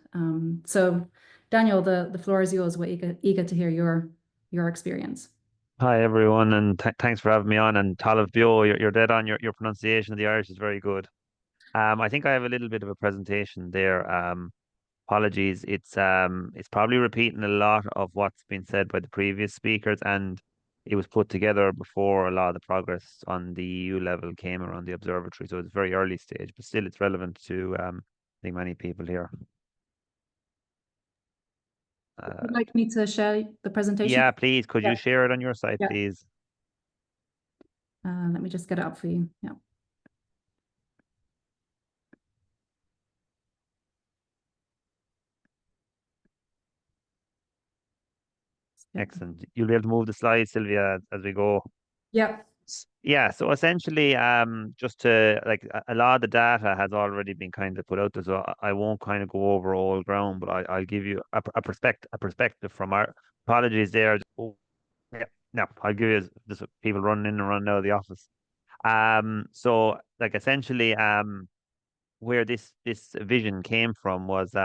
So Daniel, the floor is yours. We're eager to hear your experience. Hi everyone, and thanks for having me on. And Talamh Beo, you're dead on. Your pronunciation of the Irish is very good. I think I have a little bit of a presentation there. Apologies. It's probably repeating a lot of what's been said by the previous speakers, and it was put together before a lot of the progress on the EU level came around the observatory. So it's very early stage, but still it's relevant to I think many people here. Would you like me to share the presentation? Yeah, please. Could Yeah. you share it on your site, Yeah. please? Let me just get it up for you. Yeah. Excellent. You'll be able to move the slides, Sylvia, as we go. Yeah. Yeah, so essentially, just to a lot of the data has already been kind of put out there, so I won't kind of go over all ground, but I'll give you a perspective from our apologies there. Oh, yeah, no, I'll give you just people running in and running out of the office. So like essentially, where this vision came from was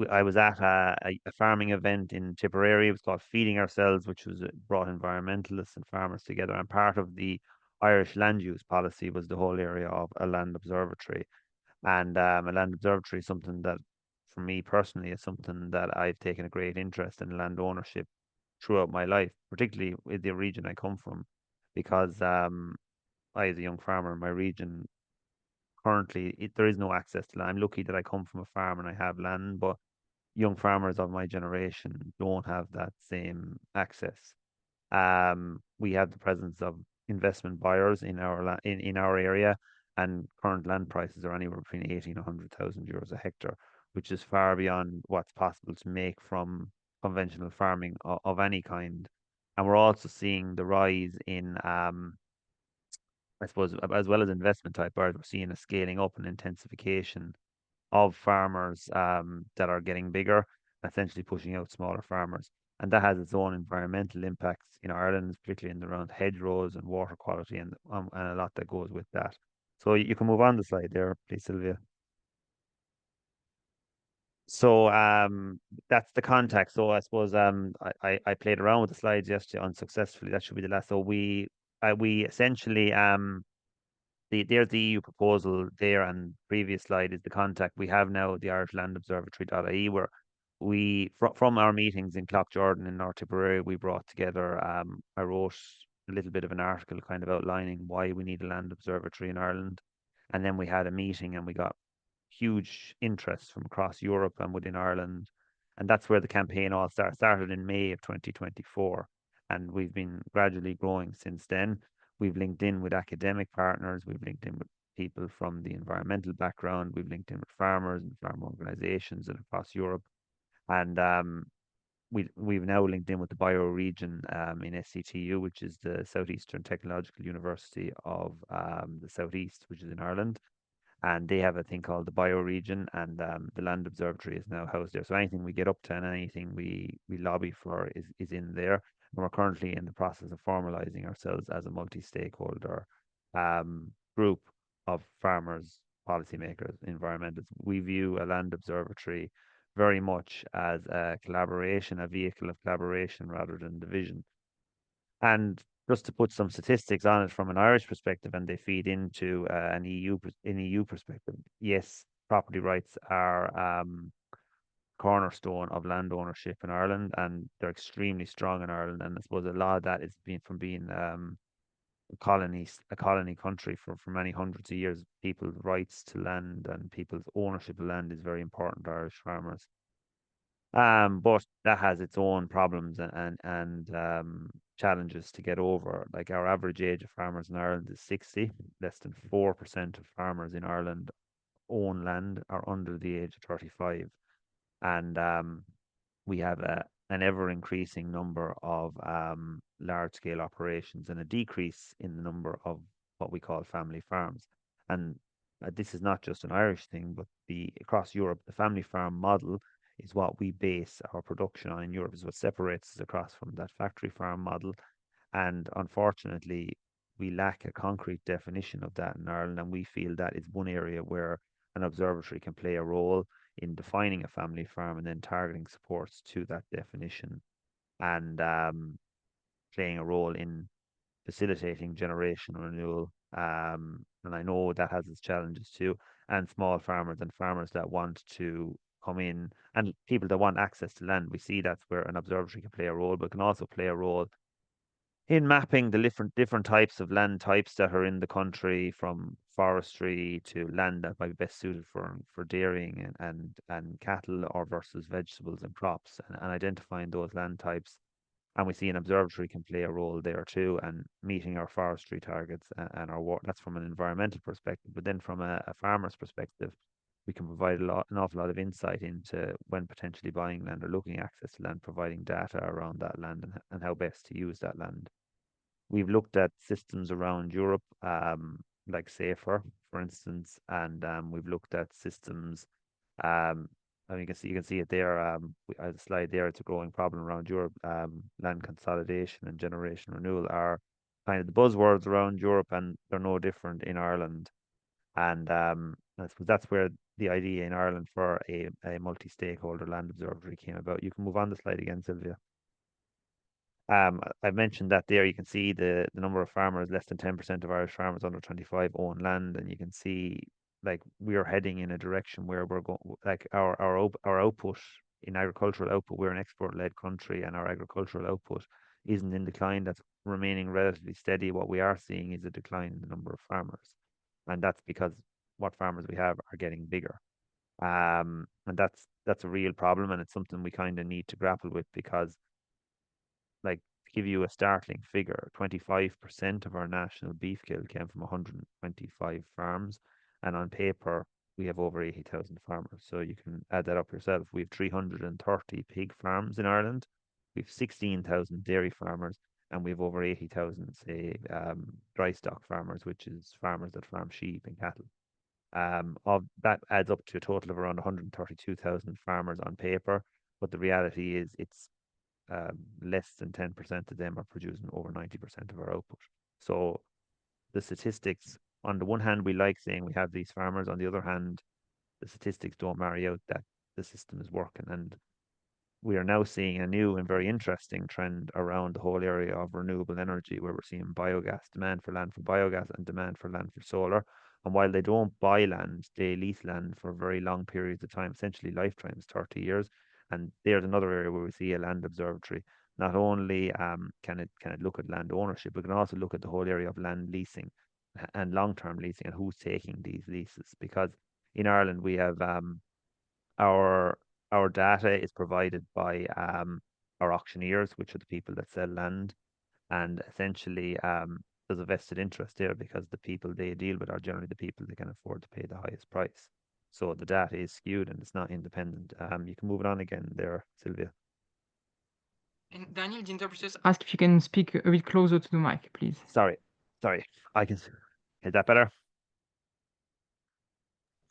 I was at a farming event in Tipperary. It was called Feeding Ourselves, which was brought environmentalists and farmers together. And part of the Irish land use policy was the whole area of a land observatory. And a land observatory is something that, for me personally, is something that I've taken a great interest in land ownership throughout my life, particularly with the region I come from, because I, as a young farmer in my region, currently there is no access to land. I'm lucky that I come from a farm and I have land, but young farmers of my generation don't have that same access. We have the presence of investment buyers in our in our area, and current land prices are anywhere between 80 and 100,000 euros a hectare, which is far beyond what's possible to make from conventional farming of any kind. And we're also seeing the rise in I suppose, as well as investment type buyers, we're seeing a scaling up and intensification of farmers that are getting bigger, essentially pushing out smaller farmers. And that has its own environmental impacts in Ireland, particularly in around hedgerows and water quality and a lot that goes with that. So you can move on the slide there, please, Sylvia. So that's the context. So I suppose I played around with the slides yesterday unsuccessfully. That should be the last. So we essentially there's the EU proposal there, and previous slide is the contact. We have now the Irish Land Observatory.ie, where we from our meetings in Cloughjordan in North Tipperary, we brought together. I wrote a little bit of an article kind of outlining why we need a land observatory in Ireland, and then we had a meeting and we got huge interest from across Europe and within Ireland, and that's where the campaign all started in May of 2024, and we've been gradually growing since then. We've linked in with academic partners. We've linked in with people from the environmental background. We've linked in with farmers and farm organizations and across Europe. And we've now linked in with the bioregion in SCTU, which is the Southeastern Technological University of the Southeast, which is in Ireland. And they have a thing called the bioregion, and the land observatory is now housed there. So anything we get up to and anything we lobby for is in there. And we're currently in the process of formalizing ourselves as a multi-stakeholder group of farmers, policymakers, environmentalists. We view a land observatory very much as a collaboration, a vehicle of collaboration rather than division. And just to put some statistics on it from an Irish perspective, and they feed into an EU perspective. Yes, property rights are cornerstone of land ownership in Ireland, and they're extremely strong in Ireland. And I suppose a lot of that is from being a colony country for many hundreds of years. People's rights to land and people's ownership of land is very important to Irish farmers. But that has its own problems and challenges to get over. Like our average age of farmers in Ireland is 60. Less than 4% of farmers in Ireland own land are under the age of 35. And we have an ever-increasing number of large-scale operations and a decrease in the number of what we call family farms. And this is not just an Irish thing, but across Europe, the family farm model is what we base our production on in Europe, is what separates us across from that factory farm model. And unfortunately, we lack a concrete definition of that in Ireland, and we feel that is one area where an observatory can play a role in defining a family farm and then targeting supports to that definition, and playing a role in facilitating generational renewal. And I know that has its challenges too, and small farmers and farmers that want to come in, and people that want access to land. We see that's where an observatory can play a role, but can also play a role in mapping the different types of land types that are in the country, from forestry to land that might be best suited for dairying and cattle, or versus vegetables and crops, and identifying those land types. And we see an observatory can play a role there too, and meeting our forestry targets and our water. That's from an environmental perspective, but then from a farmer's perspective, we can provide an awful lot of insight into when potentially buying land or looking at access to land, providing data around that land and how best to use that land. We've looked at systems around Europe, like SAFER, for instance, and we've looked at systems. And you can see it there. I have a slide there. It's a growing problem around Europe. Land consolidation and generation renewal are kind of the buzzwords around Europe, and they're no different in Ireland. And I suppose that's where the idea in Ireland for a multi-stakeholder land observatory came about. You can move on the slide again, Sylvia. I've mentioned that there. You can see the number of farmers. Less than 10% of Irish farmers under 25 own land, and you can see like we are heading in a direction where we're going. Like our output in agricultural output, we're an export-led country, and our agricultural output isn't in decline. That's remaining relatively steady. What we are seeing is a decline in the number of farmers, and that's because what farmers we have are getting bigger. And that's a real problem, and it's something we kind of need to grapple with, because, like, to give you a startling figure, 25% of our national beef kill came from 125 farms, and on paper we have over 80,000 farmers. So you can add that up yourself. We have 330 pig farms in Ireland, we have 16,000 dairy farmers, and we have over 80,000, say, dry stock farmers, which is farmers that farm sheep and cattle. Of that adds up to a total of around 132,000 farmers on paper, but the reality is it's less than 10% of them are producing over 90% of our output. So the statistics, on the one hand, we like saying we have these farmers. On the other hand, the statistics don't marry out that the system is working. And we are now seeing a new and very interesting trend around the whole area of renewable energy, where we're seeing biogas, demand for land for biogas and demand for land for solar. And while they don't buy land, they lease land for very long periods of time, essentially lifetimes, 30 years. And there's another area where we see a land observatory. Not only can it look at land ownership, but can also look at the whole area of land leasing and long-term leasing, and who's taking these leases. Because in Ireland we have our data is provided by our auctioneers, which are the people that sell land, and essentially there's a vested interest there, because the people they deal with are generally the people that can afford to pay the highest price. So the data is skewed and it's not independent. You can move it on again there, Sylvia. And Daniel, the interpreters ask if you can speak a bit closer to the mic, please. Sorry. I can. Is that better?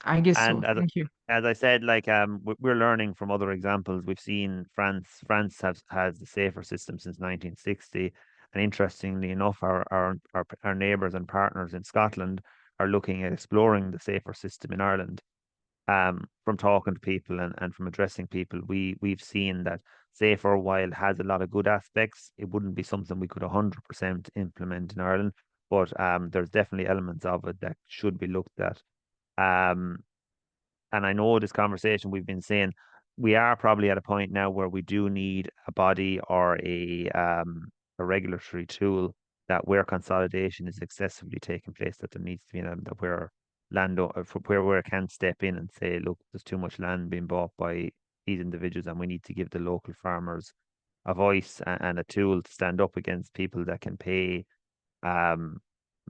I guess so. And Thank you. as I said, like we're learning from other examples. We've seen France has the SAFER system since 1960, and interestingly enough, our neighbours and partners in Scotland are looking at exploring the SAFER system in Ireland. From talking to people and from addressing people, we've seen that SAFER, while it has a lot of good aspects, it wouldn't be something we could 100% implement in Ireland. But there's definitely elements of it that should be looked at. And I know this conversation we've been saying, we are probably at a point now where we do need a body or a regulatory tool that where consolidation is excessively taking place, that there needs to be an element of where where it can step in and say, look, there's too much land being bought by these individuals, and we need to give the local farmers a voice and a tool to stand up against people that can pay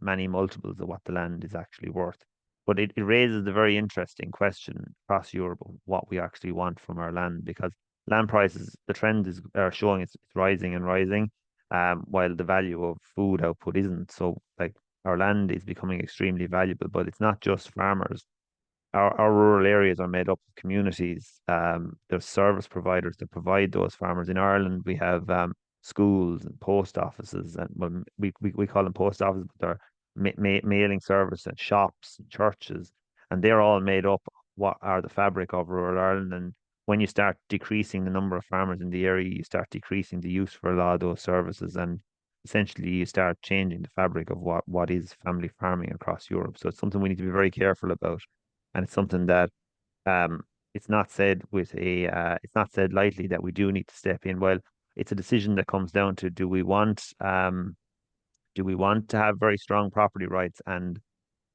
many multiples of what the land is actually worth. But it raises the very interesting question across Europe of what we actually want from our land, because land prices, the trend are showing it's rising and rising, while the value of food output isn't. So like our land is becoming extremely valuable, but it's not just farmers. Our rural areas are made up of communities. There's service providers that provide those farmers. In Ireland, we have schools and post offices, and well, we call them post offices, but they're mailing service and shops and churches, and they're all made up of what are the fabric of rural Ireland. And when you start decreasing the number of farmers in the area, you start decreasing the use for a lot of those services, and essentially you start changing the fabric of what is family farming across Europe. So it's something we need to be very careful about, and it's something that it's not said it's not said lightly that we do need to step in. Well, it's a decision that comes down to do we want to have very strong property rights and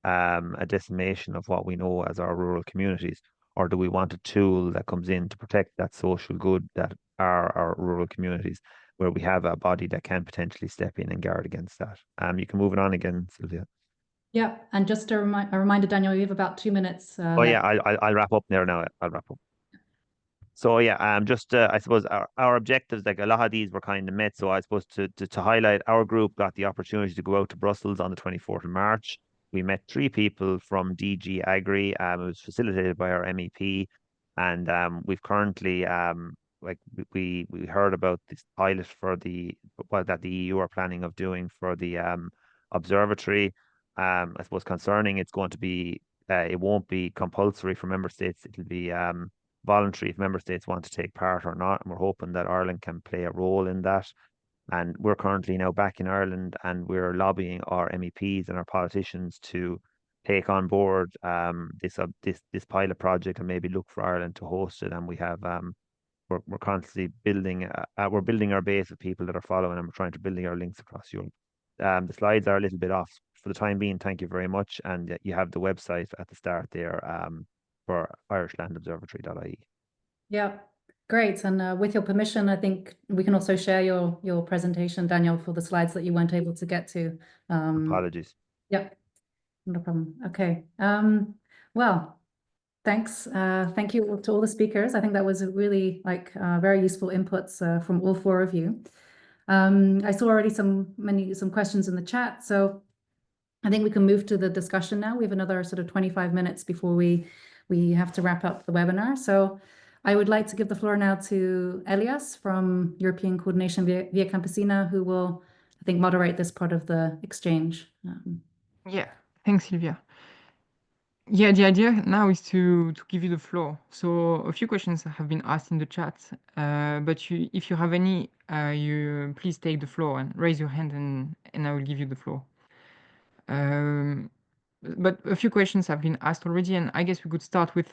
a decimation of what we know as our rural communities, or do we want a tool that comes in to protect that social good that are our rural communities, where we have a body that can potentially step in and guard against that? You can move it on again, Sylvia. Yeah, and just a reminder, Daniel, you have about 2 minutes. Oh yeah, I'll wrap up there now. I'll wrap up. So yeah, just I suppose our objectives, like a lot of these were kind of met. So I suppose to highlight, our group got the opportunity to go out to Brussels on the 24th of March. We met 3 people from DG Agri. It was facilitated by our MEP, and we've currently like we heard about this pilot for that the EU are planning of doing for the observatory. I suppose concerning, it's going to be it won't be compulsory for member states. It'll be voluntary if member states want to take part or not, and we're hoping that Ireland can play a role in that. And we're currently now back in Ireland, and we're lobbying our MEPs and our politicians to take on board this pilot project and maybe look for Ireland to host it. And we have we're constantly building we're building our base of people that are following, and we're trying to building our links across Europe. The slides are a little bit off for the time being. Thank you very much, and you have the website at the start there for irishlandobservatory.ie. Yeah, great. And with your permission, I think we can also share your presentation, Daniel, for the slides that you weren't able to get to. Apologies. Yeah, no problem. Okay. Well, thanks. Thank you to all the speakers. I think that was a really very useful inputs from all 4 of you. I saw already some questions in the chat, so I think we can move to the discussion now. We have another sort of 25 minutes before we have to wrap up the webinar. So I would like to give the floor now to Elias from European Coordination Via Campesina, who will, I think, moderate this part of the exchange. Yeah, thanks, Sylvia. Yeah, the idea now is to give you the floor. So a few questions have been asked in the chat, but if you have any, you please take the floor and raise your hand, and I will give you the floor. But a few questions have been asked already, and I guess we could start with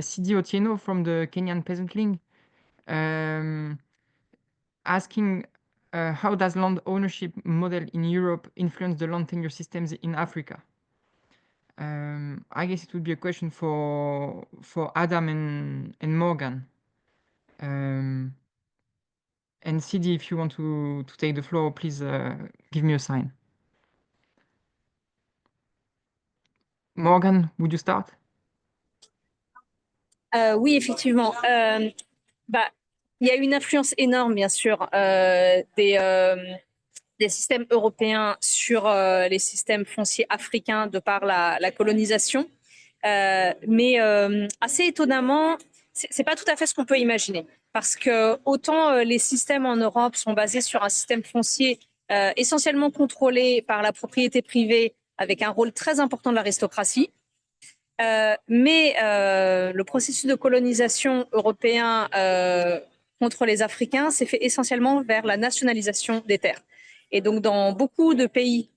Sidi Otieno from the Kenyan Peasant League, asking how does land ownership model in Europe influence the land tenure systems in Africa? I guess it would be a question for Adam and Morgan. And Sidi, if you want to take the floor, please give me a sign. Morgan, would you start? Oui, effectivement. Il y a une influence énorme, bien sûr, des systèmes européens sur les systèmes fonciers africains de par la colonisation. Mais assez étonnamment, c'est pas tout à fait ce qu'on peut imaginer. Parce que autant les systèmes en Europe sont basés sur un système foncier essentiellement contrôlé par la propriété privée, avec un rôle très important de l'aristocratie. Mais le processus de colonisation européen contre les Africains s'est fait essentiellement vers la nationalisation des terres. Et donc, dans beaucoup de pays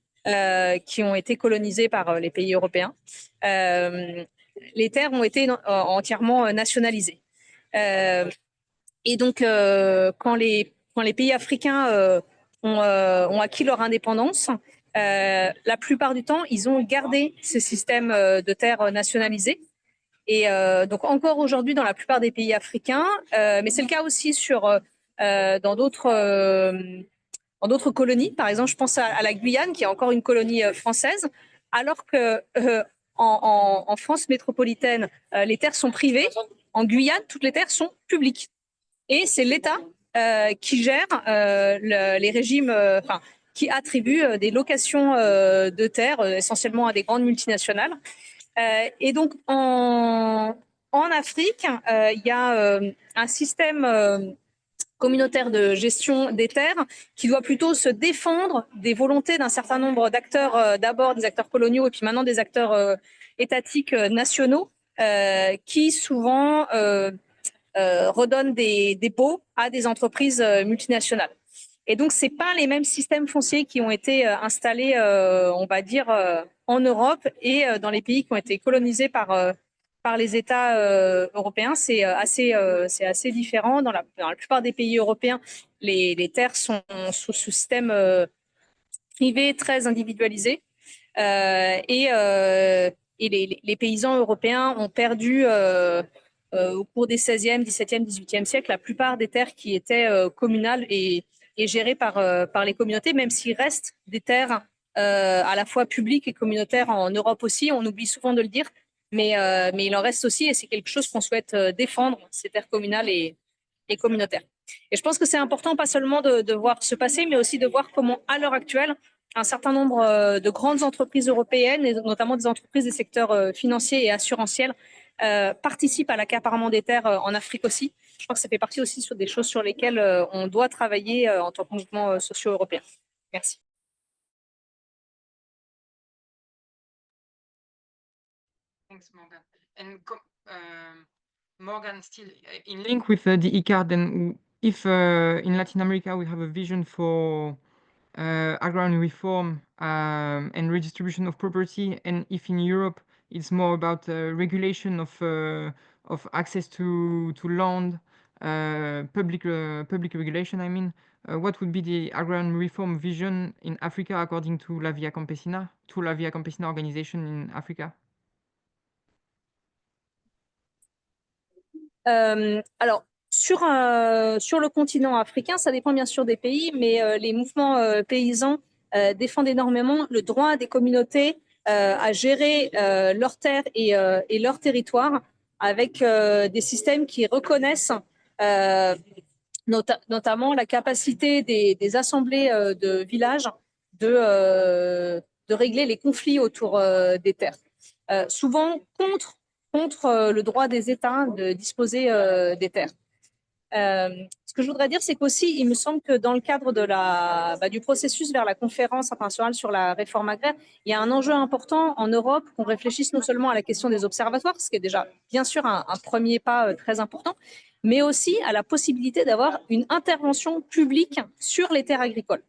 qui ont été colonisés par les pays européens, les terres ont été entièrement nationalisées. Et donc, quand les pays africains ont acquis leur indépendance, la plupart du temps, ils ont gardé ces systèmes de terres nationalisés. Et donc, encore aujourd'hui, dans la plupart des pays africains, mais c'est le cas aussi dans d'autres colonies. Par exemple, je pense à la Guyane, qui est encore une colonie française, alors que en France métropolitaine, les terres sont privées. En Guyane, toutes les terres sont publiques. et c'est l'État qui gère les régimes, qui attribue des locations de terres essentiellement à des grandes multinationales. Et donc en Afrique, il y a un système communautaire de gestion des terres qui doit plutôt se défendre des volontés d'un certain nombre d'acteurs, d'abord des acteurs coloniaux et puis maintenant des acteurs étatiques nationaux qui souvent redonnent des baux à des entreprises multinationales. Et donc, ce n'est pas les mêmes systèmes fonciers qui ont été installés, on va dire, en Europe et dans les pays qui ont été colonisés par les États européens. C'est assez différent. Dans la plupart des pays européens, les terres sont sous système privé très individualisé. Et les paysans européens ont perdu au cours des 16e, 17e, 18e siècles la plupart des terres qui étaient communales et gérées par les communautés, même s'il reste des terres à la fois publiques et communautaires en Europe aussi. On oublie souvent de le dire, mais il en reste aussi et c'est quelque chose qu'on souhaite défendre, ces terres communales et communautaires. Et je pense que c'est important, pas seulement de voir ce passé, mais aussi de voir comment, à l'heure actuelle, un certain nombre de grandes entreprises européennes, et notamment des entreprises des secteurs financiers et assurantiels, participent à l'accaparement des terres en Afrique aussi. Je crois que ça fait partie aussi sur des choses sur lesquelles on doit travailler en tant que mouvement socio-européen. Merci. Thanks, Morgan. And Morgan, still in link with the ICARRD, then if in Latin America we have a vision for agrarian reform and redistribution of property, and if in Europe it's more about regulation of access to land, public regulation, I mean, what would be the agrarian reform vision in Africa according to La Via Campesina, organization in Africa? Alors, sur le continent africain, ça dépend bien sûr des pays, mais les mouvements paysans défendent énormément le droit des communautés à gérer leurs terres et leur territoire avec des systèmes qui reconnaissent notamment la capacité des assemblées de villages de régler les conflits autour des terres. Souvent contre le droit des États de disposer des terres. Ce que je voudrais dire, c'est qu'aussi, il me semble que dans le cadre du processus vers la conférence internationale sur la réforme agraire, il y a un enjeu important en Europe qu'on réfléchisse non seulement à la question des observatoires, ce qui est déjà bien sûr un premier pas très important, mais aussi à la possibilité d'avoir une intervention publique sur les terres agricoles.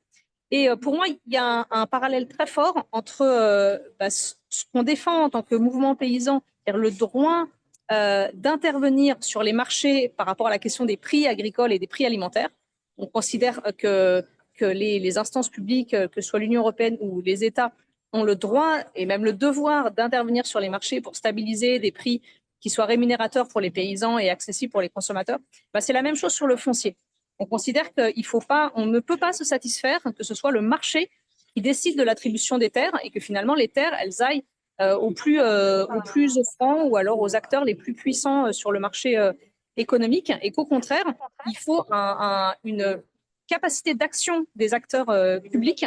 Et pour moi, il y a un parallèle très fort entre ce qu'on défend en tant que mouvement paysan, c'est-à-dire le droit d'intervenir sur les marchés par rapport à la question des prix agricoles et des prix alimentaires. On considère que les instances publiques, que ce soit l'Union européenne ou les États, ont le droit et même le devoir d'intervenir sur les marchés pour stabiliser des prix qui soient rémunérateurs pour les paysans et accessibles pour les consommateurs. C'est la même chose sur le foncier. On considère qu'on ne peut pas se satisfaire que ce soit le marché qui décide de l'attribution des terres et que finalement les terres, elles aillent aux plus offrants ou alors aux acteurs les plus puissants sur le marché économique, et qu'au contraire, il faut une capacité d'action des acteurs publics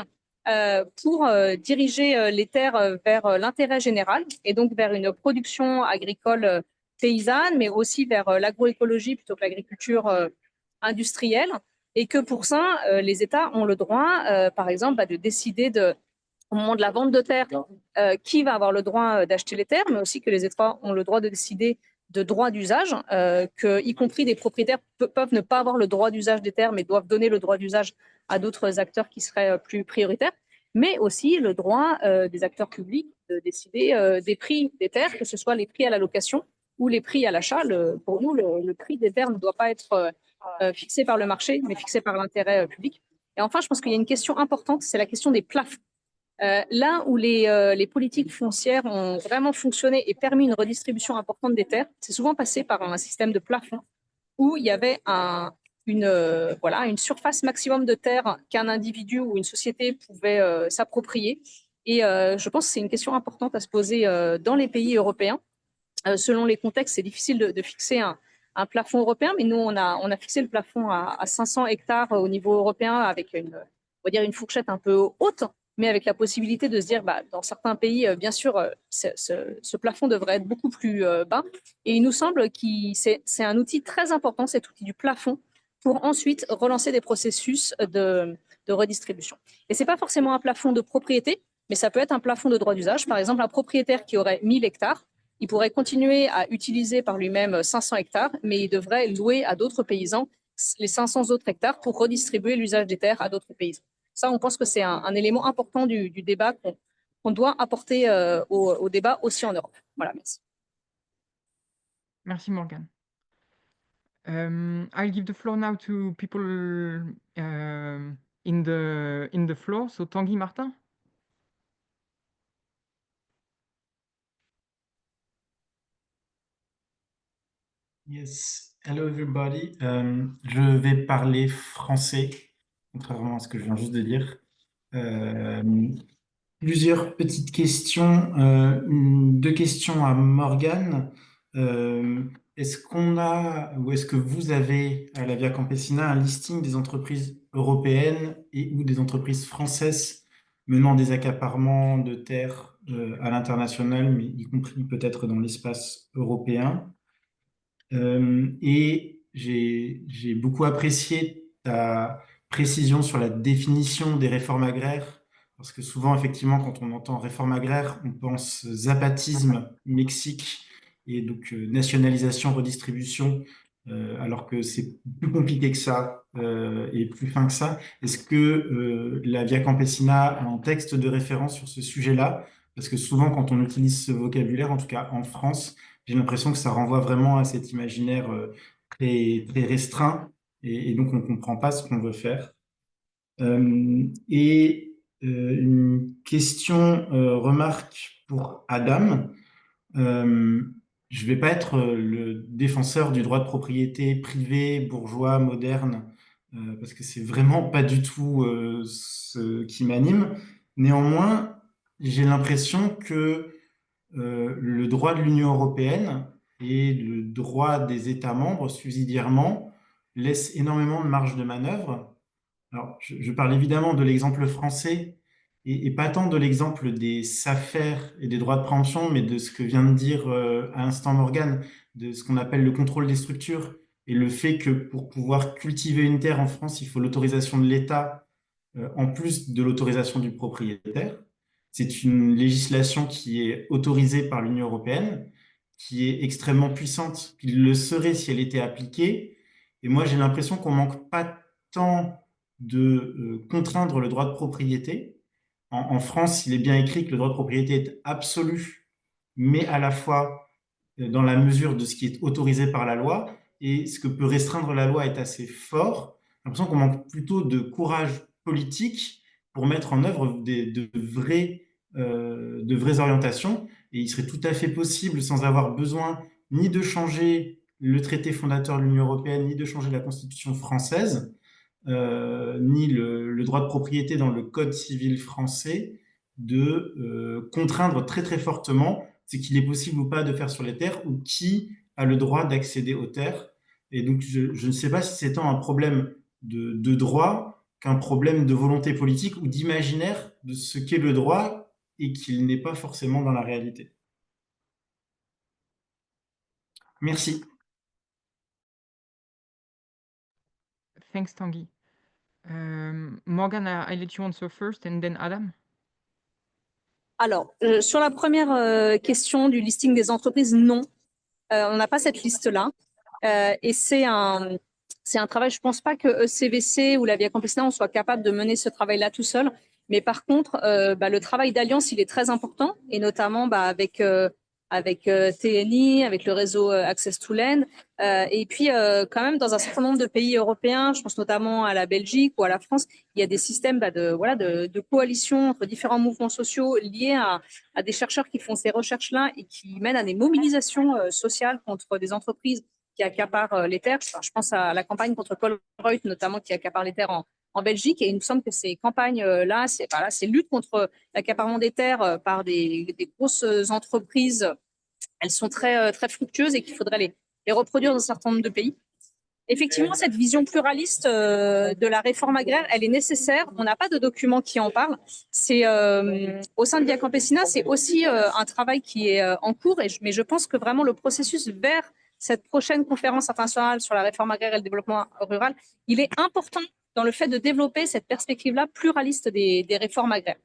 pour diriger les terres vers l'intérêt général et donc vers une production agricole paysanne, mais aussi vers l'agroécologie plutôt que l'agriculture industrielle, et que pour ça, les États ont le droit, par exemple, de décider au moment de la vente de terres, qui va avoir le droit d'acheter les terres, mais aussi que les États ont le droit de décider de droits d'usage, y compris des propriétaires peuvent ne pas avoir le droit d'usage des terres, mais doivent donner le droit d'usage à d'autres acteurs qui seraient plus prioritaires, mais aussi le droit des acteurs publics de décider des prix des terres, que ce soit les prix à la location ou les prix à l'achat. Pour nous, le prix des terres ne doit pas être fixé par le marché, mais fixé par l'intérêt public. Et enfin, je pense qu'il y a une question importante, c'est la question des plafonds. Là où les politiques foncières ont vraiment fonctionné et permis une redistribution importante des terres, c'est souvent passé par un système de plafond où il y avait une surface maximum de terre qu'un individu ou une société pouvait s'approprier. Et je pense que c'est une question importante à se poser dans les pays européens. Selon les contextes, c'est difficile de fixer un un plafond européen, mais nous, on a fixé le plafond à 500 hectares au niveau européen avec on va dire une fourchette un peu haute, mais avec la possibilité de se dire, dans certains pays, bien sûr, ce plafond devrait être beaucoup plus bas. Et il nous semble que c'est un outil très important, cet outil du plafond, pour ensuite relancer des processus de redistribution. Et ce n'est pas forcément un plafond de propriété, mais ça peut être un plafond de droit d'usage. Par exemple, un propriétaire qui aurait 1000 hectares, il pourrait continuer à utiliser par lui-même 500 hectares, mais il devrait louer à d'autres paysans les 500 autres hectares pour redistribuer l'usage des terres à d'autres paysans. Ça, on pense que c'est un élément important du débat qu'on doit apporter au débat aussi en Europe. Voilà, merci. Merci, Morgane. I'll give the floor now to people in the floor. So Tanguy Martin. Yes, hello everybody. Je vais parler français, contrairement à ce que je viens juste de dire. Plusieurs petites questions. Deux questions à Morgane. Est-ce qu'on a, ou est-ce que vous avez à la Via Campesina un listing des entreprises européennes et ou des entreprises françaises menant des accaparements de terres à l'international, mais y compris peut-être dans l'espace européen? Et j'ai beaucoup apprécié ta précision sur la définition des réformes agraires, parce que souvent, effectivement, quand on entend réforme agraire, on pense zapatisme, Mexique, et donc nationalisation, redistribution, alors que c'est plus compliqué que ça et plus fin que ça. Est-ce que la Via Campesina a un texte de référence sur ce sujet-là? Parce que souvent, quand on utilise ce vocabulaire, en tout cas en France, j'ai l'impression que ça renvoie vraiment à cet imaginaire très, très restreint et donc on ne comprend pas ce qu'on veut faire. Une question, remarque pour Adam. Je ne vais pas être le défenseur du droit de propriété privé, bourgeois, moderne, parce que c'est vraiment pas du tout ce qui m'anime. Néanmoins, j'ai l'impression que le droit de l'Union européenne et le droit des États membres subsidiairement laissent énormément de marge de manœuvre. Alors, je parle évidemment de l'exemple français et pas tant de l'exemple des SAFER et des droits de préemption, mais de ce que vient de dire à l'instant Morgane, de ce qu'on appelle le contrôle des structures et le fait que pour pouvoir cultiver une terre en France, il faut l'autorisation de l'État en plus de l'autorisation du propriétaire. C'est une législation qui est autorisée par l'Union européenne, qui est extrêmement puissante, qu'il le serait si elle était appliquée. Et moi, j'ai l'impression qu'on manque pas tant de contraindre le droit de propriété. En France, il est bien écrit que le droit de propriété est absolu, mais à la fois dans la mesure de ce qui est autorisé par la loi, et ce que peut restreindre la loi est assez fort. J'ai l'impression qu'on manque plutôt de courage politique pour mettre en œuvre de vraies orientations. Et il serait tout à fait possible, sans avoir besoin ni de changer le traité fondateur de l'Union européenne, ni de changer la Constitution française, ni le droit de propriété dans le Code civil français, de contraindre très très fortement ce qu'il est possible ou pas de faire sur les terres ou qui a le droit d'accéder aux terres. Et donc, je ne sais pas si c'est tant un problème de droit qu'un problème de volonté politique ou d'imaginaire de ce qu'est le droit et qu'il n'est pas forcément dans la réalité. Merci. Thanks, Tanguy. Morgan, I let you answer first and then Adam. Alors, sur la première question du listing des entreprises, non, on n'a pas cette liste-là. Et c'est un travail, je ne pense pas que ECVC ou la Via Campesina on soit capable de mener ce travail-là tout seul. Mais par contre, le travail d'alliance, il est très important, et notamment avec TNI, avec le réseau Access to Land, et puis quand même dans un certain nombre de pays européens, je pense notamment à la Belgique ou à la France, il y a des systèmes de coalition entre différents mouvements sociaux liés à des chercheurs qui font ces recherches-là et qui mènent à des mobilisations sociales contre des entreprises qui accaparent les terres. Je pense à la campagne contre Colruyt, notamment, qui accapare les terres en Belgique. Et il nous semble que ces campagnes-là, ces luttes contre l'accaparement des terres par des grosses entreprises, elles sont très, très fructueuses et qu'il faudrait les reproduire dans un certain nombre de pays. Effectivement, cette vision pluraliste de la réforme agraire, elle est nécessaire. On n'a pas de document qui en parle. C'est au sein de Via Campesina, c'est aussi un travail qui est en cours. Mais je pense que vraiment le processus vers cette prochaine conférence internationale sur la réforme agraire et le développement rural, il est important dans le fait de développer cette perspective-là pluraliste des réformes agraires.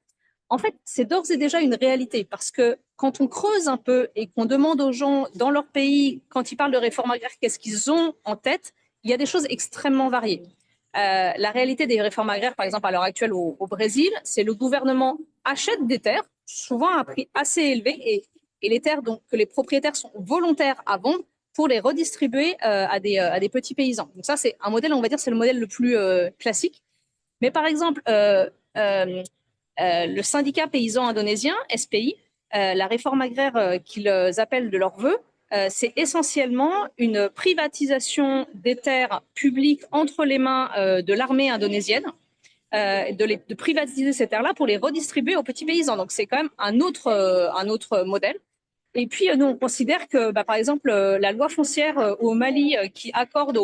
En fait, c'est d'ores et déjà une réalité parce que quand on creuse un peu et qu'on demande aux gens dans leur pays, quand ils parlent de réforme agraire, qu'est-ce qu'ils ont en tête, il y a des choses extrêmement variées. La réalité des réformes agraires, par exemple, à l'heure actuelle au Brésil, c'est le gouvernement achète des terres, souvent à un prix assez élevé, et les terres donc, que les propriétaires sont volontaires à vendre pour les redistribuer à des petits paysans. Donc ça, c'est un modèle, on va dire, c'est le modèle le plus classique. Mais par exemple, le syndicat paysan indonésien, SPI, la réforme agraire qu'ils appellent de leur vœu, c'est essentiellement une privatisation des terres publiques entre les mains de l'armée indonésienne, de privatiser ces terres-là pour les redistribuer aux petits paysans. Donc c'est quand même un autre modèle. Et puis nous, on considère que, par exemple, la loi foncière au Mali qui accorde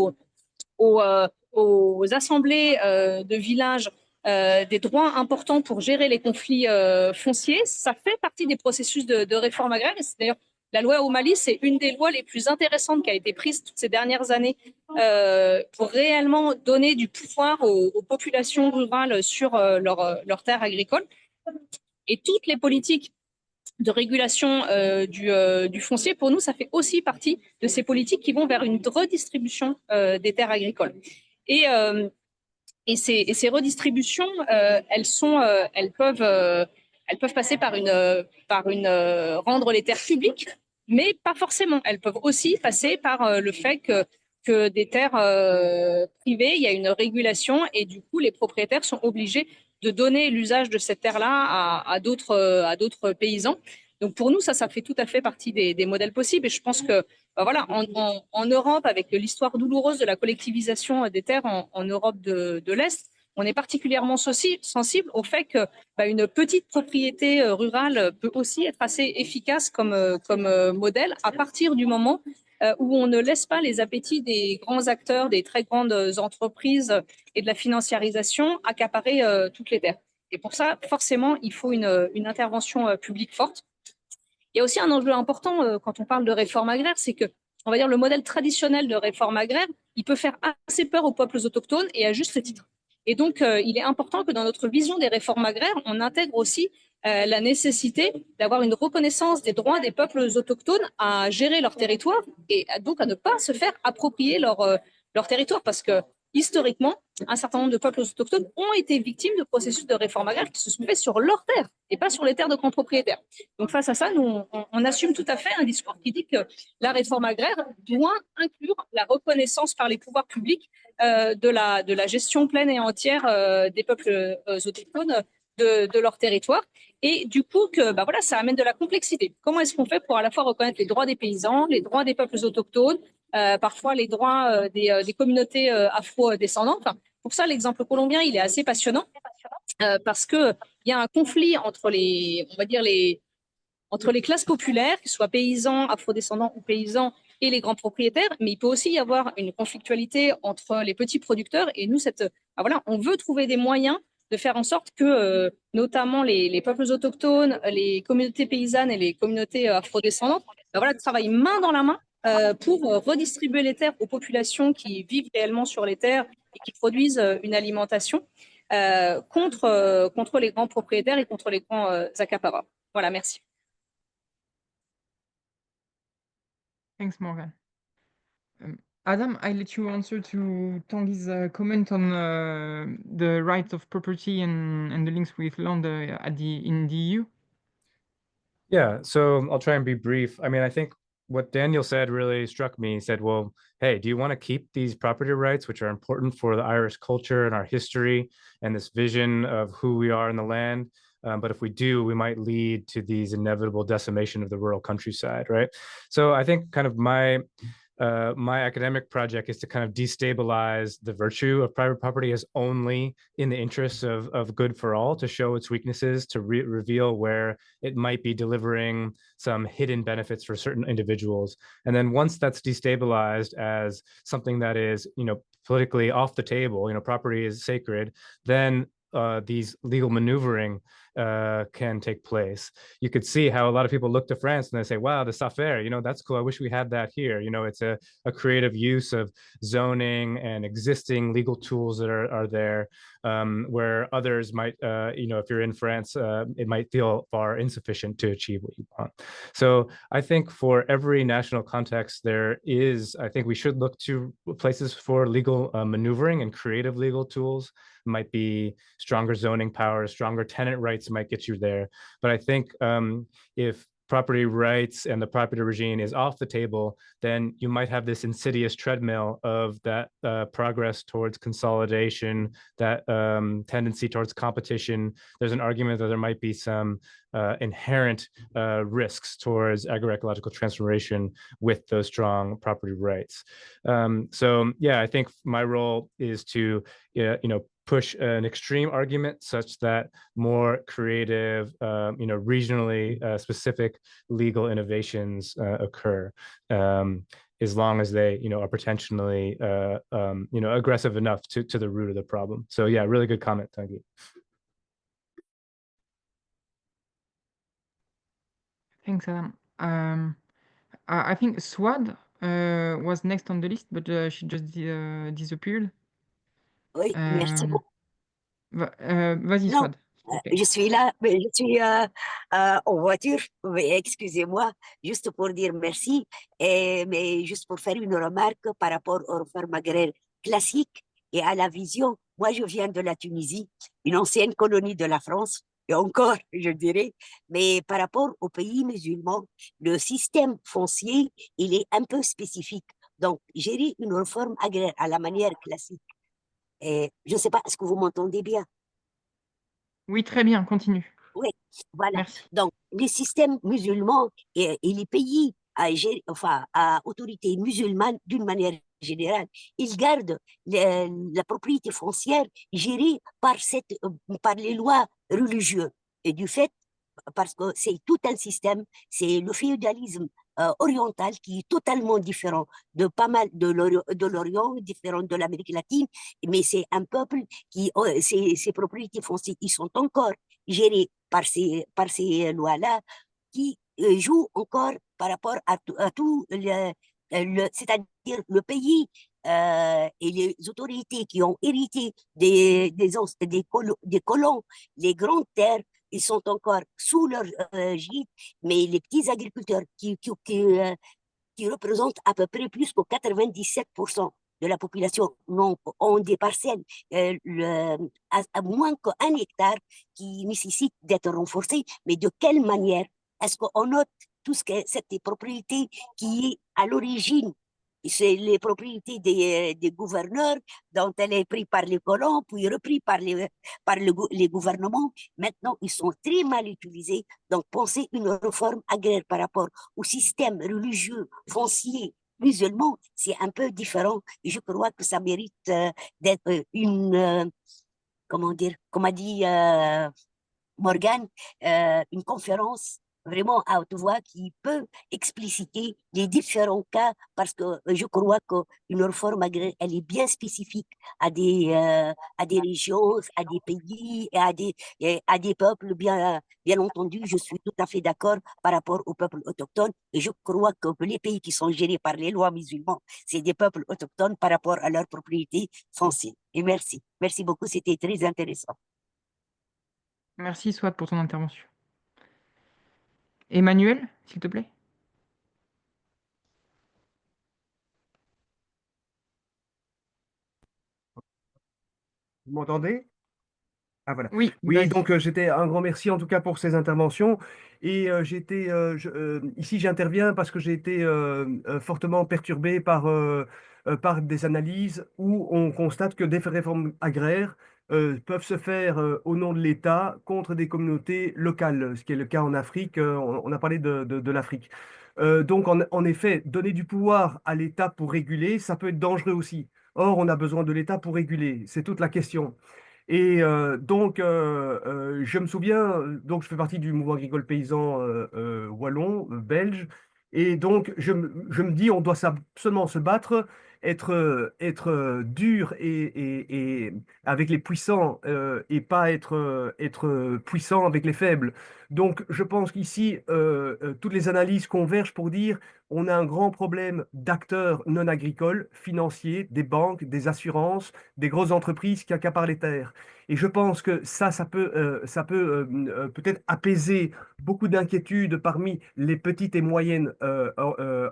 aux assemblées de villages des droits importants pour gérer les conflits fonciers, ça fait partie des processus de réforme agraire. Et d'ailleurs, la loi au Mali, c'est une des lois les plus intéressantes qui a été prise toutes ces dernières années pour réellement donner du pouvoir aux populations rurales sur leurs terres agricoles. Et toutes les politiques de régulation du foncier, pour nous, ça fait aussi partie de ces politiques qui vont vers une redistribution des terres agricoles. Et ces redistributions, elles peuvent passer par rendre les terres publiques, mais pas forcément. Elles peuvent aussi passer par le fait que des terres privées, il y a une régulation et du coup, les propriétaires sont obligés de donner l'usage de cette terre-là à d'autres paysans. Donc pour nous, ça fait tout à fait partie des modèles possibles. Et je pense que voilà, en Europe, avec l'histoire douloureuse de la collectivisation des terres en Europe de l'Est, on est particulièrement sensible au fait que une petite propriété rurale peut aussi être assez efficace comme modèle à partir du moment où on ne laisse pas les appétits des grands acteurs, des très grandes entreprises et de la financiarisation accaparer toutes les terres. Et pour ça, forcément, il faut une intervention publique forte. Il y a aussi un enjeu important quand on parle de réforme agraire, c'est que, on va dire, le modèle traditionnel de réforme agraire, il peut faire assez peur aux peuples autochtones et à juste titre. Et donc, il est important que dans notre vision des réformes agraires, on intègre aussi la nécessité d'avoir une reconnaissance des droits des peuples autochtones à gérer leur territoire et donc à ne pas se faire approprier leur territoire parce que historiquement, un certain nombre de peuples autochtones ont été victimes de processus de réforme agraire qui se sont faits sur leurs terres et pas sur les terres de grands propriétaires. Donc face à ça, nous, on assume tout à fait un discours qui dit que la réforme agraire doit inclure la reconnaissance par les pouvoirs publics de la gestion pleine et entière des peuples autochtones de leur territoire. Et du coup, voilà, ça amène de la complexité. Comment est-ce qu'on fait pour à la fois reconnaître les droits des paysans, les droits des peuples autochtones, parfois les droits des communautés afro-descendantes. Pour ça, l'exemple colombien, il est assez passionnant parce qu'il y a un conflit entre entre les classes populaires, que ce soit paysans, afro-descendants ou paysans, et les grands propriétaires, mais il peut aussi y avoir une conflictualité entre les petits producteurs. Et nous, voilà, on veut trouver des moyens de faire en sorte que, notamment les peuples autochtones, les communautés paysannes et les communautés afro-descendantes, voilà, travaillent main dans la main pour redistribuer les terres aux populations qui vivent réellement sur les terres et qui produisent une alimentation contre les grands propriétaires et contre les grands accapareurs. Voilà, merci. Thanks, Morgan. Adam, I let you answer to Tanguy's comment on the right of property and the links with land in the EU. Yeah, so I'll try and be brief. I mean, I think what Daniel said really struck me. He said, well, hey, do you want to keep these property rights, which are important for the Irish culture and our history and this vision of who we are in the land? But if we do, we might lead to these inevitable decimation of the rural countryside, right? So I think kind of my my academic project is to kind of destabilize the virtue of private property as only in the interests of good for all, to show its weaknesses, to reveal where it might be delivering some hidden benefits for certain individuals. And then once that's destabilized as something that is, politically off the table, property is sacred, then these legal maneuvering can take place. You could see how a lot of people look to France and they say, wow, the not fair, that's cool. I wish we had that here. It's a creative use of zoning and existing legal tools that are there, where others might, if you're in France, it might feel far insufficient to achieve what you want. So I think for every national context, I think we should look to places for legal maneuvering and creative legal tools. It might be stronger zoning powers, stronger tenant rights might get you there. But I think if property rights and the property regime is off the table, then you might have this insidious treadmill of that progress towards consolidation, that tendency towards competition. There's an argument that there might be some inherent risks towards agroecological transformation with those strong property rights. So yeah, I think my role is to push an extreme argument such that more creative, regionally specific legal innovations occur, as long as they, are potentially, aggressive enough to the root of the problem. So yeah, really good comment, Tanguy. Thanks, Adam. I think Swad was next on the list, but she just disappeared. Oui, merci beaucoup. Vas-y, Non, Swad. Okay. je suis là, mais je suis en voiture. Mais excusez-moi, juste pour dire merci, mais juste pour faire une remarque par rapport aux réformes agraires classiques et à la vision. Moi, je viens de la Tunisie, une ancienne colonie de la France, et encore, je dirais, mais par rapport aux pays musulmans, le système foncier, il est un peu spécifique. Donc, gérer une réforme agraire à la manière classique. Et je ne sais pas, est-ce que vous m'entendez bien? Oui, très bien, continue. Oui, voilà. Merci. Donc, les systèmes musulmans et les pays à autorité musulmane, d'une manière générale, ils gardent la propriété foncière gérée par les lois religieuses. Et du fait, parce que c'est tout un système, c'est le féodalisme oriental qui est totalement différent de pas mal de l'Orient, différent de l'Amérique latine, mais c'est un peuple qui, ses propriétés foncières, ils sont encore gérés par ces lois-là, qui jouent encore par rapport à tout c'est-à-dire le pays et les autorités qui ont hérité des colons, les grandes terres, ils sont encore sous leur gîte, mais les petits agriculteurs qui représentent à peu près plus que 97% de la population ont des parcelles à moins qu'un hectare qui nécessitent d'être renforcées. Mais de quelle manière est-ce qu'on note tout ce que cette propriété qui est à l'origine? C'est les propriétés des gouverneurs dont elle est prise par les colons, puis repris par les gouvernements. Maintenant, ils sont très mal utilisés. Donc, penser une réforme agraire par rapport au système religieux, foncier, musulman, c'est un peu différent. Et je crois que ça mérite d'être comment dire, comme a dit Morgane, une conférence vraiment à haute voix qui peut expliciter les différents cas, parce que je crois qu'une réforme agraire, elle est bien spécifique à des régions, à des pays, et à des peuples, bien entendu. Je suis tout à fait d'accord par rapport aux peuples autochtones, et je crois que les pays qui sont gérés par les lois musulmanes, c'est des peuples autochtones par rapport à leur propriété foncière. Et merci. Merci beaucoup, c'était très intéressant. Merci, Swad, pour ton intervention. Emmanuel, s'il te plaît. Vous m'entendez? Ah voilà. Oui, Oui, vas-y. donc j'étais un grand merci en tout cas pour ces interventions. Et ici j'interviens parce que j'ai été fortement perturbé par des analyses où on constate que des réformes agraires peuvent se faire au nom de l'État contre des communautés locales, ce qui est le cas en Afrique. On a parlé de l'Afrique. Donc, en effet, donner du pouvoir à l'État pour réguler, ça peut être dangereux aussi. Or, on a besoin de l'État pour réguler. C'est toute la question. Et je me souviens, donc je fais partie du mouvement agricole paysan wallon, belge, et donc je me dis, on doit seulement se battre, être dur et avec les puissants et pas être puissant avec les faibles. Donc je pense qu'ici, toutes les analyses convergent pour dire on a un grand problème d'acteurs non agricoles, financiers, des banques, des assurances, des grosses entreprises qui accaparent les terres. Et je pense que ça peut peut-être apaiser beaucoup d'inquiétudes parmi les petites et moyennes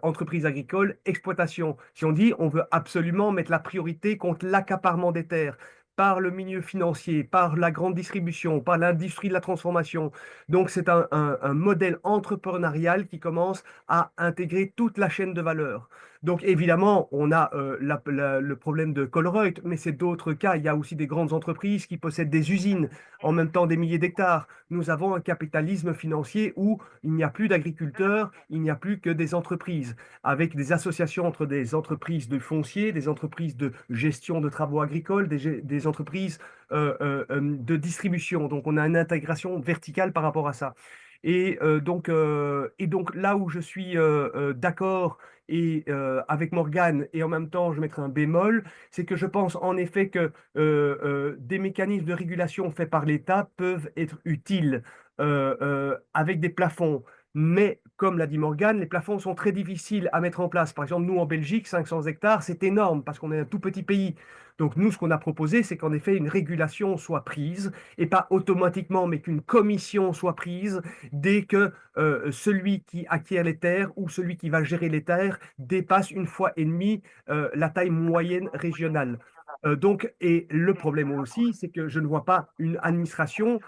entreprises agricoles, exploitations. Si on dit on veut absolument mettre la priorité contre l'accaparement des terres par le milieu financier, par la grande distribution, par l'industrie de la transformation. Donc c'est un modèle entrepreneurial qui commence à intégrer toute la chaîne de valeur. Donc évidemment, on a le problème de Colruyt, mais c'est d'autres cas. Il y a aussi des grandes entreprises qui possèdent des usines, en même temps des milliers d'hectares. Nous avons un capitalisme financier où il n'y a plus d'agriculteurs, il n'y a plus que des entreprises, avec des associations entre des entreprises de foncier, des entreprises de gestion de travaux agricoles, des entreprises de distribution. Donc on a une intégration verticale par rapport à ça. Et donc là où je suis d'accord avec Morgane, et en même temps je mettrai un bémol, c'est que je pense en effet que des mécanismes de régulation faits par l'État peuvent être utiles avec des plafonds. Mais comme l'a dit Morgane, les plafonds sont très difficiles à mettre en place. Par exemple, nous en Belgique, 500 hectares, c'est énorme parce qu'on est un tout petit pays. Donc nous, ce qu'on a proposé, c'est qu'en effet, une régulation soit prise, et pas automatiquement, mais qu'une commission soit prise dès que celui qui acquiert les terres ou celui qui va gérer les terres dépasse 1,5 fois la taille moyenne régionale. Et le problème aussi, c'est que je ne vois pas une administration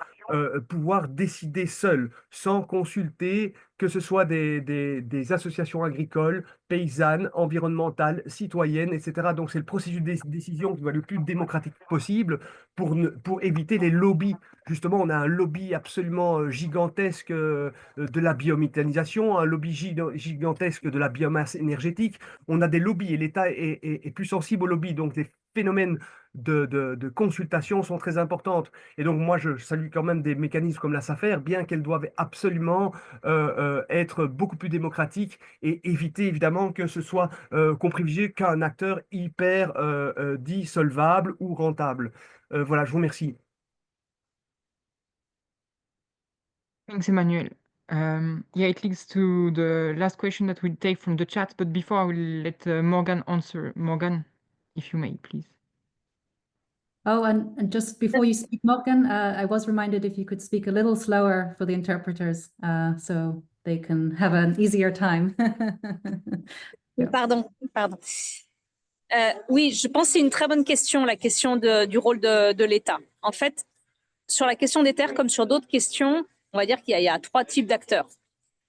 pouvoir décider seule, sans consulter que ce soit des associations agricoles, paysannes, environnementales, citoyennes, etc. Donc c'est le processus de décision qui doit être le plus démocratique possible pour éviter les lobbies. Justement, on a un lobby absolument gigantesque de la biométhanisation, un lobby gigantesque de la biomasse énergétique. On a des lobbies et l'État est plus sensible aux lobbies. Donc, des phénomènes de consultation sont très importantes. Et donc, moi, je salue quand même des mécanismes comme la SAFER, bien qu'elles doivent absolument être beaucoup plus démocratiques et éviter évidemment que ce soit qu'on privilégie qu'un acteur hyper dit solvable ou rentable. Voilà, je vous remercie. Thanks, Emmanuel. Yeah, it leads to the last question that we'll take from the chat, but before I will let Morgan answer. Morgan, if you may, please. Oh, and just before you speak, Morgan, I was reminded if you could speak a little slower for the interpreters, so they can have an easier time. Yeah. Pardon. Oui, je pense que c'est une très bonne question, la question du rôle de l'État. En fait, sur la question des terres, comme sur d'autres questions, on va dire qu'il y a 3 types d'acteurs.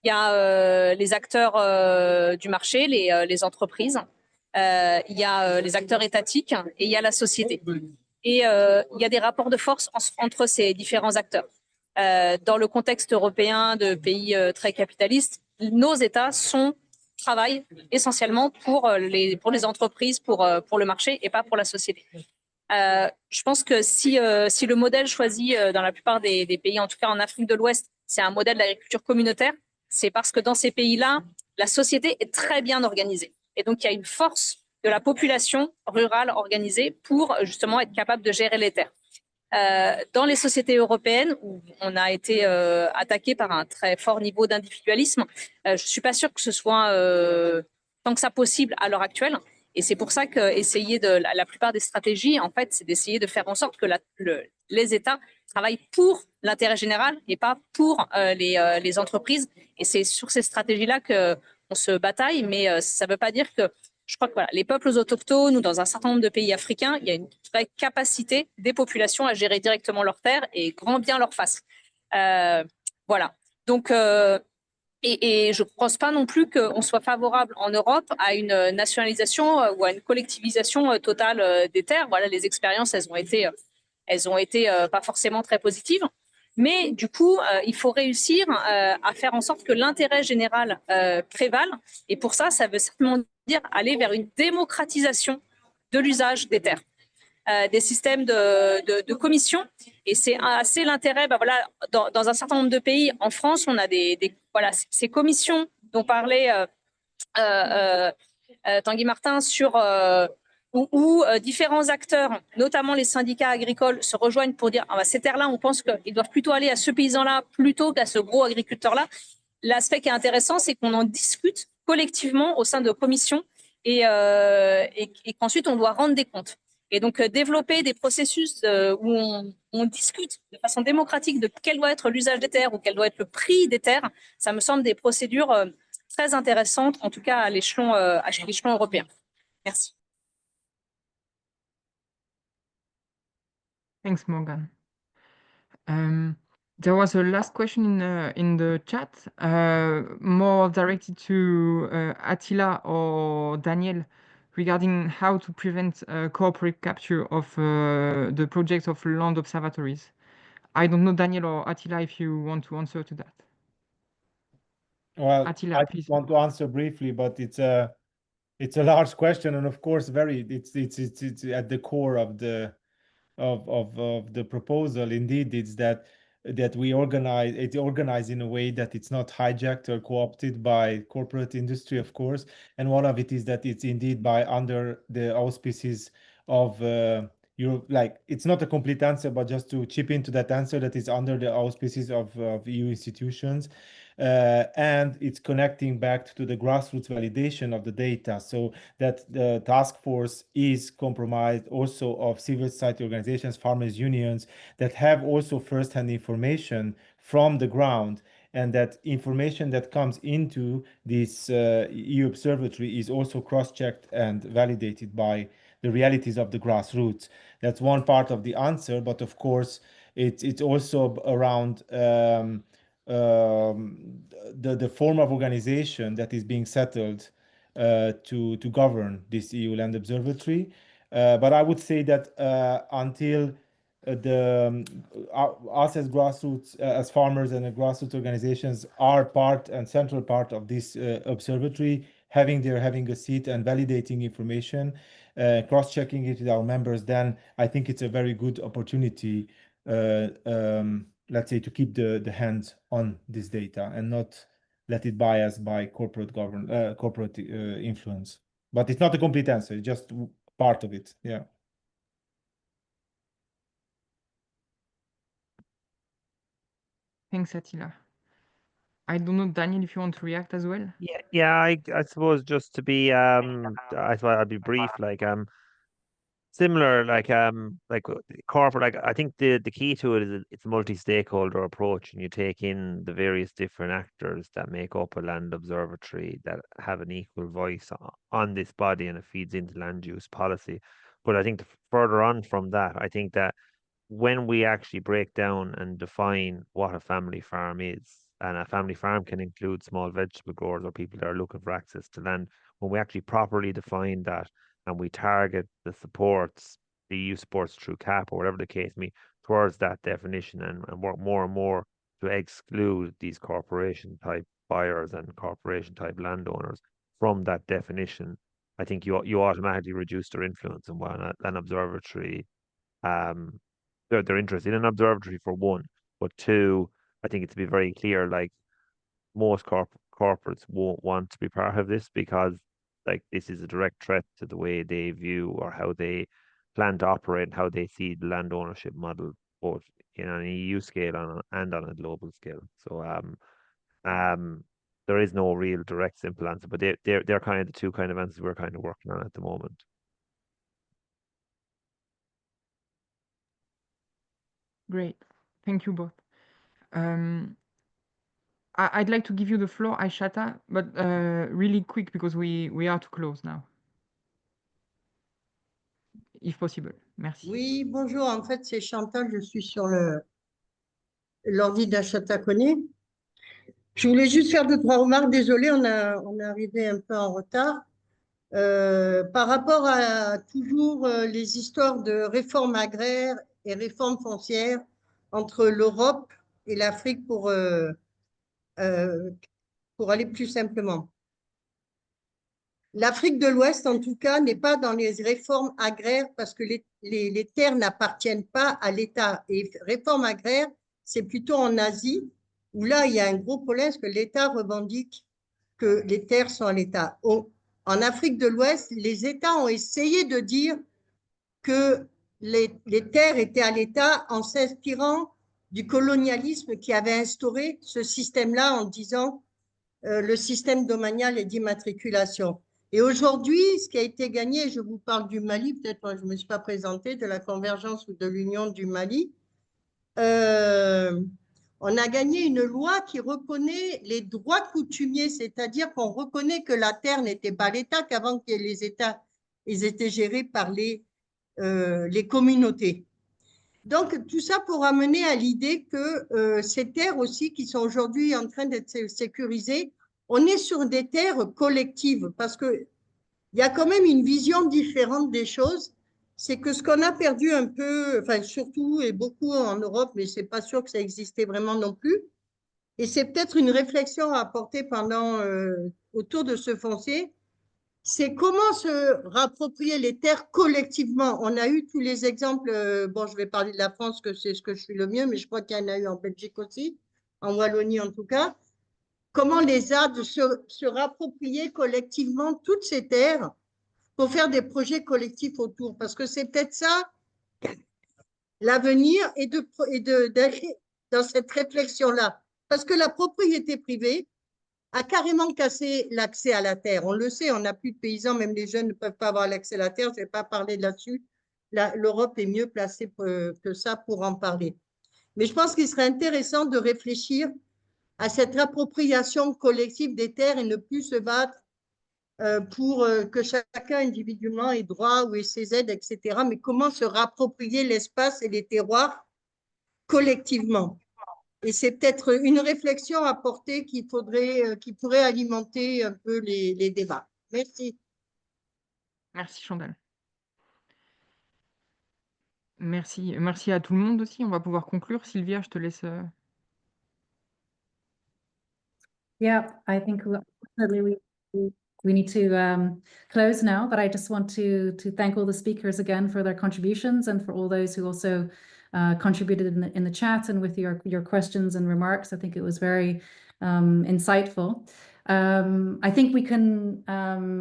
Il y a les acteurs du marché, les entreprises, il y a les acteurs étatiques et il y a la société. Et il y a des rapports de force entre ces différents acteurs. Dans le contexte européen de pays très capitalistes, nos États travaillent essentiellement pour les entreprises, pour le marché et pas pour la société. Je pense que si le modèle choisi dans la plupart des pays, en tout cas en Afrique de l'Ouest, c'est un modèle d'agriculture communautaire, c'est parce que dans ces pays-là, la société est très bien organisée. Et donc, il y a une force de la population rurale organisée pour justement être capable de gérer les terres. Dans les sociétés européennes, où on a été attaqué par un très fort niveau d'individualisme, je ne suis pas sûre que ce soit tant que ça possible à l'heure actuelle. Et c'est pour ça que la plupart des stratégies, en fait, c'est d'essayer de faire en sorte que les États travaillent pour l'intérêt général et pas pour les entreprises. Et c'est sur ces stratégies-là qu'on se bataille, mais ça ne veut pas dire que je crois que voilà, les peuples autochtones ou dans un certain nombre de pays africains, il y a une vraie capacité des populations à gérer directement leurs terres et grand bien leur face. Voilà. Donc, et je ne pense pas non plus qu'on soit favorable en Europe à une nationalisation ou à une collectivisation totale des terres. Voilà, les expériences, elles elles ont été pas forcément très positives. Mais du coup, il faut réussir à faire en sorte que l'intérêt général prévale. Et pour ça, ça veut certainement dire aller vers une démocratisation de l'usage des terres, des systèmes de commission. Et c'est assez l'intérêt, voilà, dans un certain nombre de pays. En France, on a voilà, ces commissions dont parlait Tanguy Martin sur où différents acteurs, notamment les syndicats agricoles, se rejoignent pour dire ces terres-là, on pense qu'ils doivent plutôt aller à ce paysan-là plutôt qu'à ce gros agriculteur-là. L'aspect qui est intéressant, c'est qu'on en discute collectivement au sein de commissions et qu'ensuite on doit rendre des comptes. Et donc développer des processus où on discute de façon démocratique de quel doit être l'usage des terres ou quel doit être le prix des terres, ça me semble des procédures très intéressantes, en tout cas à l'échelon européen. Merci. Thanks, Morgan. There was a last question in the chat, more directed to Attila or Daniel, regarding how to prevent corporate capture of the project of land observatories. I don't know, Daniel or Attila, if you want to answer to that. Well, Attila, I please. just want to answer briefly, but it's a large question, and of course, it's at the core of the proposal. Indeed, it's that we organize in a way that it's not hijacked or co-opted by corporate industry, of course. And one of it is that it's indeed under the auspices of Europe. Like, it's not a complete answer, but just to chip into that answer, that is under the auspices of EU institutions. And it's connecting back to the grassroots validation of the data, so that the task force is comprised also of civil society organizations, farmers unions, that have also first-hand information from the ground, and that information that comes into this EU observatory is also cross-checked and validated by the realities of the grassroots. That's one part of the answer, but of course it's also around the form of organization that is being settled to govern this EU Land Observatory. But I would say that until us as grassroots, as farmers and grassroots organizations are part and central part of this observatory, having a seat and validating information, cross-checking it with our members, then I think it's a very good opportunity, let's say, to keep the hands on this data and not let it bias by corporate influence. But it's not a complete answer, it's just part of it. Yeah. Thanks, Attila. I don't know, Daniel, if you want to react as well. Yeah. I suppose just to be I thought I'd be brief. Similar, corporate. I think the key to it is it's a multi-stakeholder approach, and you take in the various different actors that make up a land observatory that have an equal voice on this body, and it feeds into land use policy. But I think further on from that, I think that when we actually break down and define what a family farm is, and a family farm can include small vegetable growers or people that are looking for access to land, when we actually properly define that and we target the supports, the EU supports through CAP or whatever the case may be, towards that definition, and work more and more to exclude these corporation type buyers and corporation type landowners from that definition, I think you automatically reduce their influence. And while an observatory, they're interested in an observatory for one, but two, I think it's to be very clear, like, most corporates won't want to be part of this, because this is a direct threat to the way they view or how they plan to operate and how they see the land ownership model, both on an EU scale and on a global scale. So there is no real direct simple answer, but they're kind of the two kind of answers we're kind of working on at the moment. Great, thank you both. I'd like to give you the floor, Aishata, but really quick, because we are to close now, if possible. Merci. Oui, bonjour. En fait, c'est Chantal. Je suis sur l'ordi d'Aishata Koné. Je voulais juste faire 2-3 remarques. Désolée, on est arrivé un peu en retard. Par rapport à toujours les histoires de réforme agraire et réforme foncière entre l'Europe et l'Afrique pour aller plus simplement. L'Afrique de l'Ouest, en tout cas, n'est pas dans les réformes agraires parce que les terres n'appartiennent pas à l'État. Et réforme agraire, c'est plutôt en Asie, où là, il y a un gros problème parce que l'État revendique que les terres sont à l'État. En Afrique de l'Ouest, les États ont essayé de dire que les terres étaient à l'État en s'inspirant du colonialisme qui avait instauré ce système-là en disant le système domanial et d'immatriculation. Et aujourd'hui, ce qui a été gagné, je vous parle du Mali, peut-être moi je ne me suis pas présentée, de la convergence ou de l'union du Mali, on a gagné une loi qui reconnaît les droits coutumiers, c'est-à-dire qu'on reconnaît que la terre n'était pas l'État, qu'avant que les États, ils étaient gérés par les communautés. Donc, tout ça pour amener à l'idée que ces terres aussi qui sont aujourd'hui en train d'être sécurisées, on est sur des terres collectives parce qu'il y a quand même une vision différente des choses. C'est que ce qu'on a perdu un peu, enfin surtout et beaucoup en Europe, mais ce n'est pas sûr que ça existait vraiment non plus, et c'est peut-être une réflexion à apporter autour de ce foncier, c'est comment se rapproprier les terres collectivement. On a eu tous les exemples, bon, je vais parler de la France, que c'est ce que je suis le mieux, mais je crois qu'il y en a eu en Belgique aussi, en Wallonie en tout cas. Comment les ZAD se rapproprier collectivement toutes ces terres pour faire des projets collectifs autour, parce que c'est peut-être ça l'avenir et d'aller dans cette réflexion-là. Parce que la propriété privée a carrément cassé l'accès à la terre. On le sait, on n'a plus de paysans, même les jeunes ne peuvent pas avoir l'accès à la terre. Je ne vais pas parler là-dessus. L'Europe est mieux placée que ça pour en parler. Mais je pense qu'il serait intéressant de réfléchir à cette appropriation collective des terres et ne plus se battre pour que chacun individuellement ait droit ou ait ses aides, etc. Mais comment se rapproprier l'espace et les terroirs collectivement. Et c'est peut-être une réflexion à porter qui pourrait alimenter un peu les débats. Merci. Merci Chantal. Merci, merci à tout le monde aussi. On va pouvoir conclure. Sylvia, je te laisse. Yeah, I think we need to close now, but I just want to thank all the speakers again for their contributions and for all those who also contributed in the chat and with your questions and remarks. I think it was very insightful. I think we can,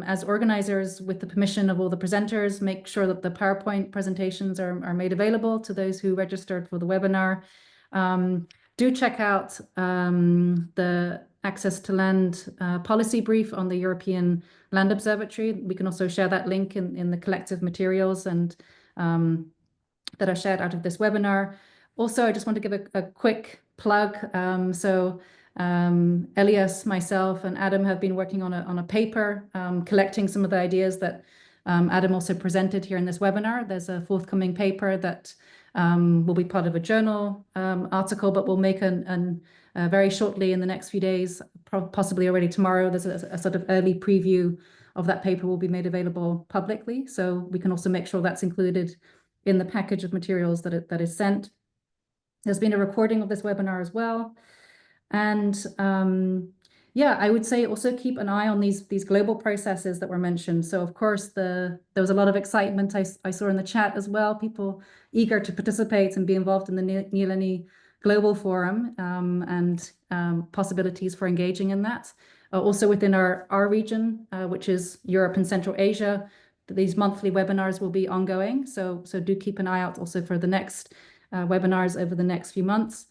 as organizers, with the permission of all the presenters, make sure that the PowerPoint presentations are made available to those who registered for the webinar. Do check out the Access to Land policy brief on the European Land Observatory. We can also share that link in the collective materials and that are shared out of this webinar. Also, I just want to give a quick plug. Elias, myself, and Adam have been working on a paper collecting some of the ideas that Adam also presented here in this webinar. There's a forthcoming paper that will be part of a journal article, but we'll make very shortly in the next few days, possibly already tomorrow, there's a sort of early preview of that paper will be made available publicly. So we can also make sure that's included in the package of materials that is sent. There's been a recording of this webinar as well. And yeah, I would say also keep an eye on these global processes that were mentioned. So of course, there was a lot of excitement I saw in the chat as well, people eager to participate and be involved in the Nyéléni Global Forum and possibilities for engaging in that. Also within our region, which is Europe and Central Asia, these monthly webinars will be ongoing. So do keep an eye out also for the next webinars over the next few months.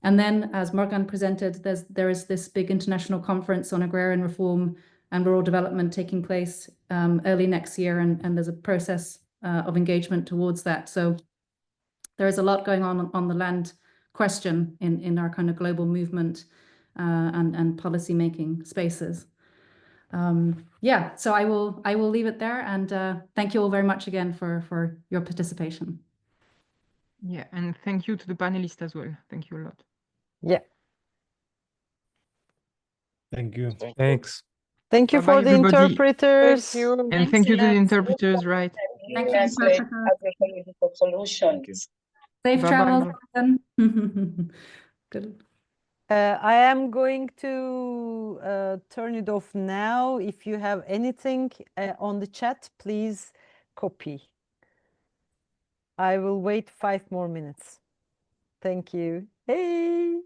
And then, as Morgan presented, there is this big international conference on agrarian reform and rural development taking place early next year, and there's a process of engagement towards that. So there is a lot going on the land question in our kind of global movement and policy making spaces. Yeah, so I will leave it there, and thank you all very much again for your participation. Yeah, and thank you to the panelists as well. Thank you a lot. Yeah. Thank you. Thanks. Thank you for the everybody. interpreters. Thank you. And thank you to the interpreters, right? Thank you, Agroecology solutions. Safe Bye-bye. travels. Then. Good. I am going to turn it off now. If you have anything on the chat, please copy. I will wait 5 more minutes. Thank you. Hey.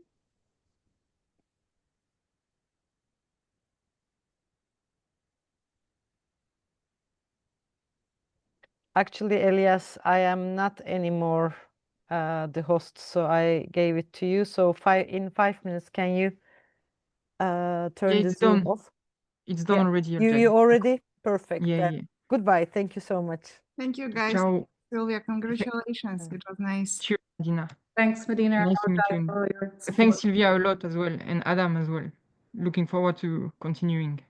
Actually, Elias, I am not anymore the host, so I gave it to you. So in 5 minutes, can you turn the It's Zoom done. off? It's done Yeah. already, You Jay. already? Perfect. Yeah, Then yeah. goodbye. Thank you so much. Thank you, guys. Ciao. Sylvia, congratulations. It was nice. Cheers, Medina. Thanks, Medina. Nice to meet Guys, you. for your support. Thanks, Sylvia, a lot as well, and Adam as well. Looking forward to continuing.